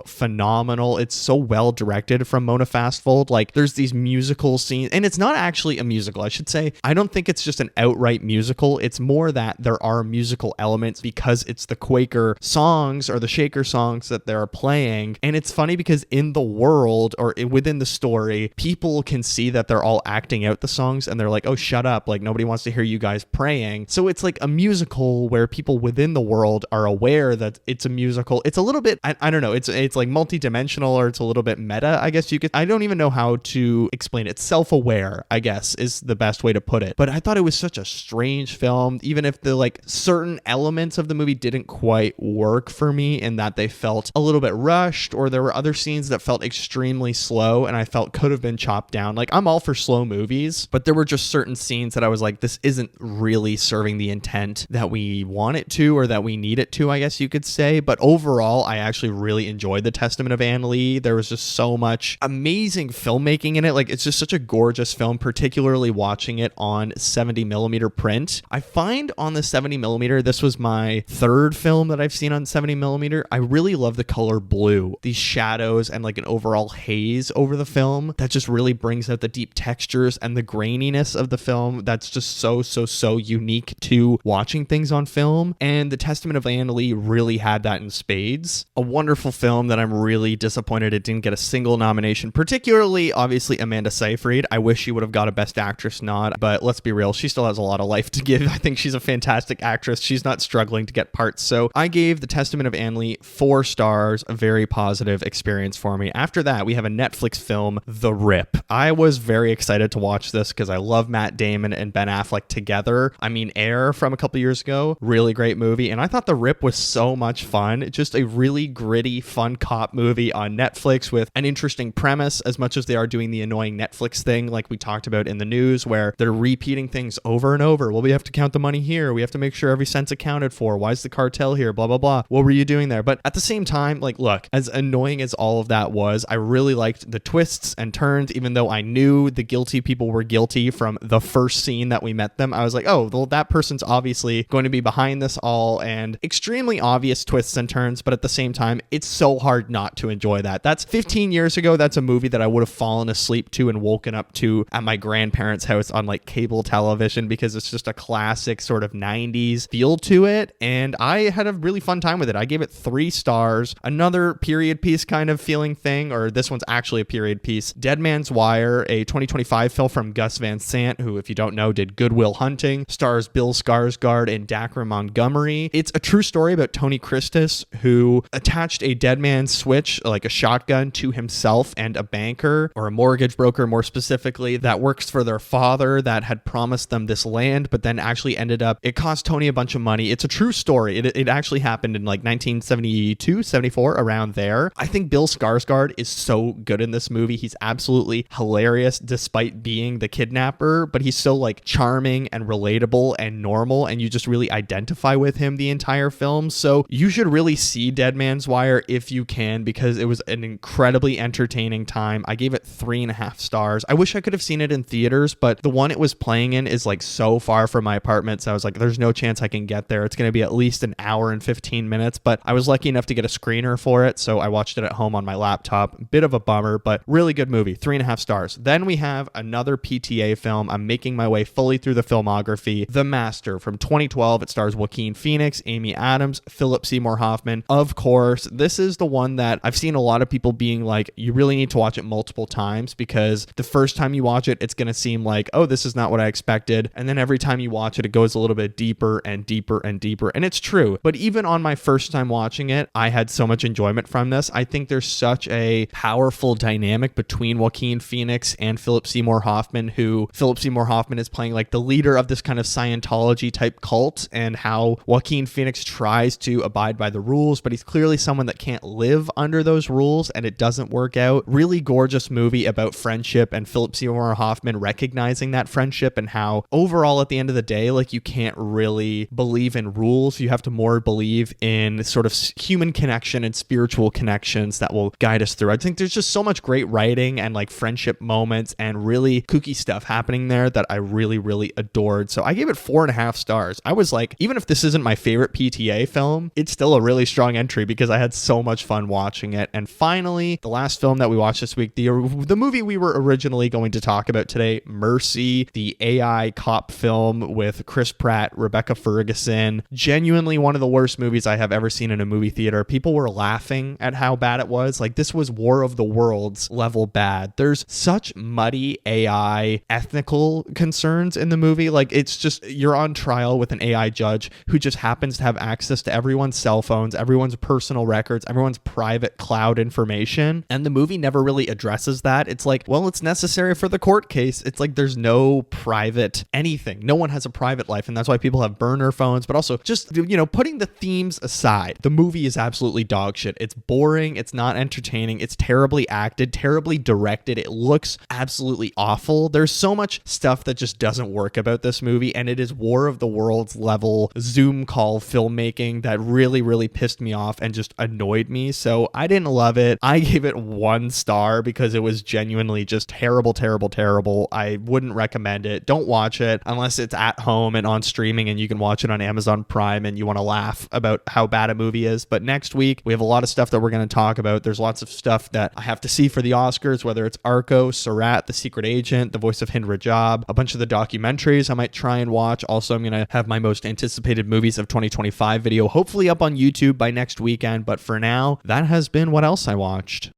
[SPEAKER 1] phenomenal. It's so well directed from Mona Fastfold. Like there's these musical scenes, and it's not actually a musical, I should say. I don't think it's just an outright musical. It's more that there are musical elements because it's the Quaker songs or the Shaker songs that they're playing. And it's funny because in the world or within the story, people can see that they're all acting out the songs and they're like, oh, shut up. Like nobody wants to hear you guys praying. So it's like a musical where people within the world are aware that it's a musical. It's a little bit, I don't know. It's like multi-dimensional, or it's a little bit meta, I guess you could. I don't even know how to explain it. Self-aware, I guess, is the best way to put it. But I thought it was such a strange film, even if the like certain elements of the movie didn't quite work for me in that they felt a little bit rushed, or there were other scenes that felt extremely slow and I felt could have been chopped down. Like I'm all for slow movies, but there were just certain scenes that I was like, this isn't really serving the intent that we want it to, or that we need it to, I guess you could say. But overall, I actually really enjoyed The Testament of Anne Lee. There was just so much amazing filmmaking in it. Like it's just such a gorgeous film, particularly watching it on 70 millimeter print. I find on the 70 millimeter, this was my 3rd film that I've seen on 70 millimeter. I really love the color blue, these shadows and like an overall haze over the film that just really brings out the deep textures and the graininess of the film. That's just so unique to watching things on film. And The Testament of Anne Lee really had that in spades. A wonderful film that I'm really disappointed it didn't get a single nomination, particularly obviously Amanda Seyfried. I wish she would have got a Best Actress nod, but let's be real, she still has a lot of life to give. I think she's a fantastic actress. She's not struggling to get parts. So I gave The Testament of Anne Lee 4 stars, a very positive experience for me. After that, we have a Netflix film, The Rip. I was very excited to watch this because I love Matt Damon and Ben Affleck together. I mean, Air from a couple years ago, really great movie. And I thought The Rip was so much fun. Just a really gritty, fun cop movie on Netflix with an interesting premise, as much as they are doing the annoying Netflix thing like we talked about in the news, where they're repeating things over and over. Well, we have to count the money here. We have to make sure every cent's accounted for? Why is the cartel here? Blah, blah, blah. What were you doing there? But at the same time, like, look, as annoying as all of that was, I really liked the twists and turns, even though I knew the guilty people were guilty from the first scene that we met them. I was like, oh, well, that person's obviously going to be behind this all, and extremely obvious twists and turns, but at the same time, it's so hard not to enjoy that. That's 15 years ago. That's a movie that I would have fallen asleep to and woken up to at my grandparents' house on like cable television, because it's just a classic sort of 90s feel to it, and I had a really fun time with it. I gave it 3 stars. Another period piece kind of feeling thing, or this one's actually a period piece, Dead Man's Wire, a 2025 film from Gus Van Sant, who, if you don't know, did Good Will Hunting, stars Bill Skarsgård and Dacre Montgomery. It's a true story about Tony Christus, who attached a dead man's switch, like a shotgun, to himself and a banker, or a mortgage broker more specifically, that works for their father that had promised them this land, but then actually ended up, it cost Tony a bunch of money. It's a true story. It actually happened in like 1972, 74, around there. I think Bill Skarsgård is so good in this movie. He's absolutely hilarious despite being the kidnapper, but he's so like charming and relatable and normal, and you just really identify with him the entire film. So you should really see Dead Man's Wire if you can, because it was an incredibly entertaining time. I gave it 3.5 stars. I wish I could have seen it in theaters, but the one it was playing in is like so far from my apartment, so I was like, there's no chance I can get there. It's going to be at least an hour and 15 minutes, but I was lucky enough to get a screener for it, so I watched it at home on my laptop. Bit of a bummer, but really good movie. 3.5 stars. Then we have another PTA film. I'm making my way fully through the filmography. The Master from 2012. It stars Joaquin Phoenix, Amy Adams, Philip Seymour Hoffman. Of course, this is the one that I've seen a lot of people being like, you really need to watch it multiple times, because the first time you watch it, it's going to seem like, oh, this is not what I expected. And then every time you watch it, it goes a little bit deeper and deeper and deeper. And it's true. But even on my first time watching it, I had so much enjoyment from this. I think there's such a powerful dynamic between Joaquin Phoenix and Philip Seymour Hoffman, who Philip Seymour Hoffman is playing like the leader of this kind of Scientology type cult, and how Joaquin Phoenix tries to abide by the rules, but he's clearly someone that can't live under those rules, and it doesn't work out. Really gorgeous movie about friendship, and Philip Seymour Hoffman recognizing that friendship, and how overall at the end of the day, like, you can't really believe in rules. You have to more believe in sort of human connection and spiritual connections that will guide us through. I think there's just so much great writing and like friendship moments and really kooky stuff happening there that I really, really adored. So I gave it 4.5 stars. I was like, even if this isn't my favorite PTA film, it's still a really strong entry because I had so much fun watching it. And finally, the last film that we watched this week, the movie we were originally going to talk about today, Mercy, the AI cop film with Chris Pratt, Rebecca Ferguson. Genuinely one of the worst movies I have ever seen in a movie theater. People were laughing at how bad it was. Like, this was War of the Worlds level bad. There's such muddy AI ethnical concerns in the movie. Like, it's just, you're on trial with an AI judge who just happens to have access to everyone's cell phones, everyone's personal records, everyone's private cloud information. And the movie never really addresses that. It's like, well, it's necessary for the court case. It's like there's no private anything. No one has a private life. And that's why people have burner phones. But also, just, you know, putting the themes aside, the movie is absolutely dog shit. It's boring. It's not entertaining. It's terribly acted, terribly directed. It looks absolutely awful. There's so much stuff that just doesn't work about this movie. And it is War of the Worlds level Zoom call filmmaking that really, really pissed me off and just annoyed me. So I didn't love it. I gave it 1 star because it was genuinely just terrible, terrible, terrible. I wouldn't recommend it. Don't watch it unless it's at home and on streaming and you can watch it on Amazon Prime and you want to laugh about how bad a movie is. But next week, we have a lot of stuff that we're going to talk about. There's lots of stuff that I have to see for the Oscars, whether it's Arco, Surat, The Secret Agent, The Voice of Hind Rajab, a bunch of the documentaries I might try and watch. Also, I'm going to have my most anticipated movies of 2025 video, hopefully up on YouTube by next weekend. But for now, that has been what else I watched.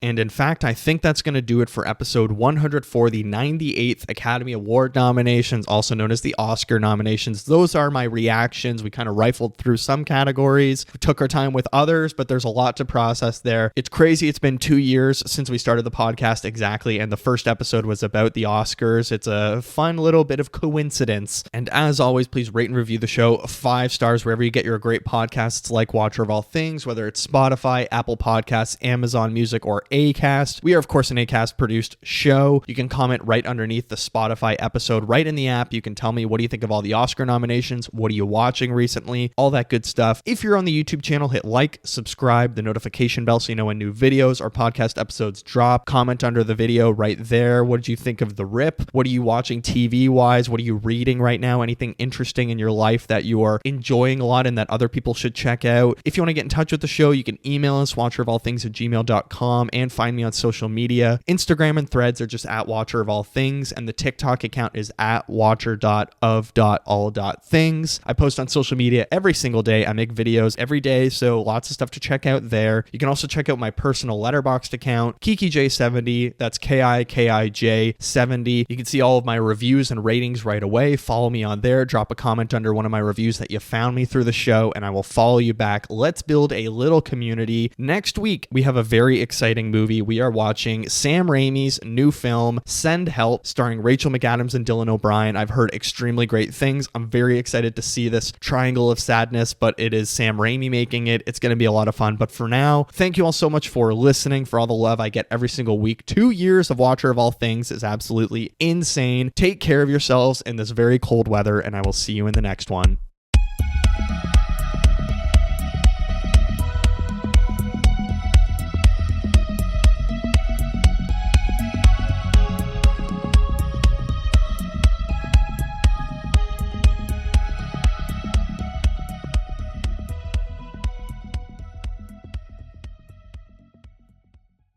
[SPEAKER 1] And in fact, I think that's going to do it for episode 104, the 98th Academy Award nominations, also known as the Oscar nominations. Those are my reactions. We kind of rifled through some categories, we took our time with others, but there's a lot to process there. It's crazy. It's been 2 years since we started the podcast exactly, and the first episode was about the Oscars. It's a fun little bit of coincidence. And as always, please rate and review the show 5 stars wherever you get your great podcasts like Watcher of All Things, whether it's Spotify, Apple Podcasts, Amazon Music, or Acast. We are, of course, an Acast produced show. You can comment right underneath the Spotify episode, right in the app. You can tell me, what do you think of all the Oscar nominations? What are you watching recently? All that good stuff. If you're on the YouTube channel, hit like, subscribe, the notification bell so you know when new videos or podcast episodes drop. Comment under the video right there. What did you think of The Rip? What are you watching TV-wise? What are you reading right now? Anything interesting in your life that you are enjoying a lot and that other people should check out? If you want to get in touch with the show, you can email us, watcherofallthings@gmail.com, and find me on social media. Instagram and Threads are just at watcherofallthings, and the TikTok account is at watcher.of.all.things. I post on social media every single day. I make videos every day, so lots of stuff to check out there. You can also check out my personal Letterboxd account, KikiJ70. That's KIKIJ70. You can see all of my reviews and ratings right away. Follow me on there. Drop a comment under one of my reviews that you found me through the show, and I will follow you back. Let's build a little community. Next week, we have a very exciting movie. We are watching Sam Raimi's new film, Send Help, starring Rachel McAdams and Dylan O'Brien. I've heard extremely great things. I'm very excited to see this triangle of sadness, but it is Sam Raimi making it. It's going to be a lot of fun. But for now, thank you all so much for listening, for all the love I get every single week. 2 years of Watcher of All Things is absolutely insane. Take care of yourselves in this very cold weather, and I will see you in the next one.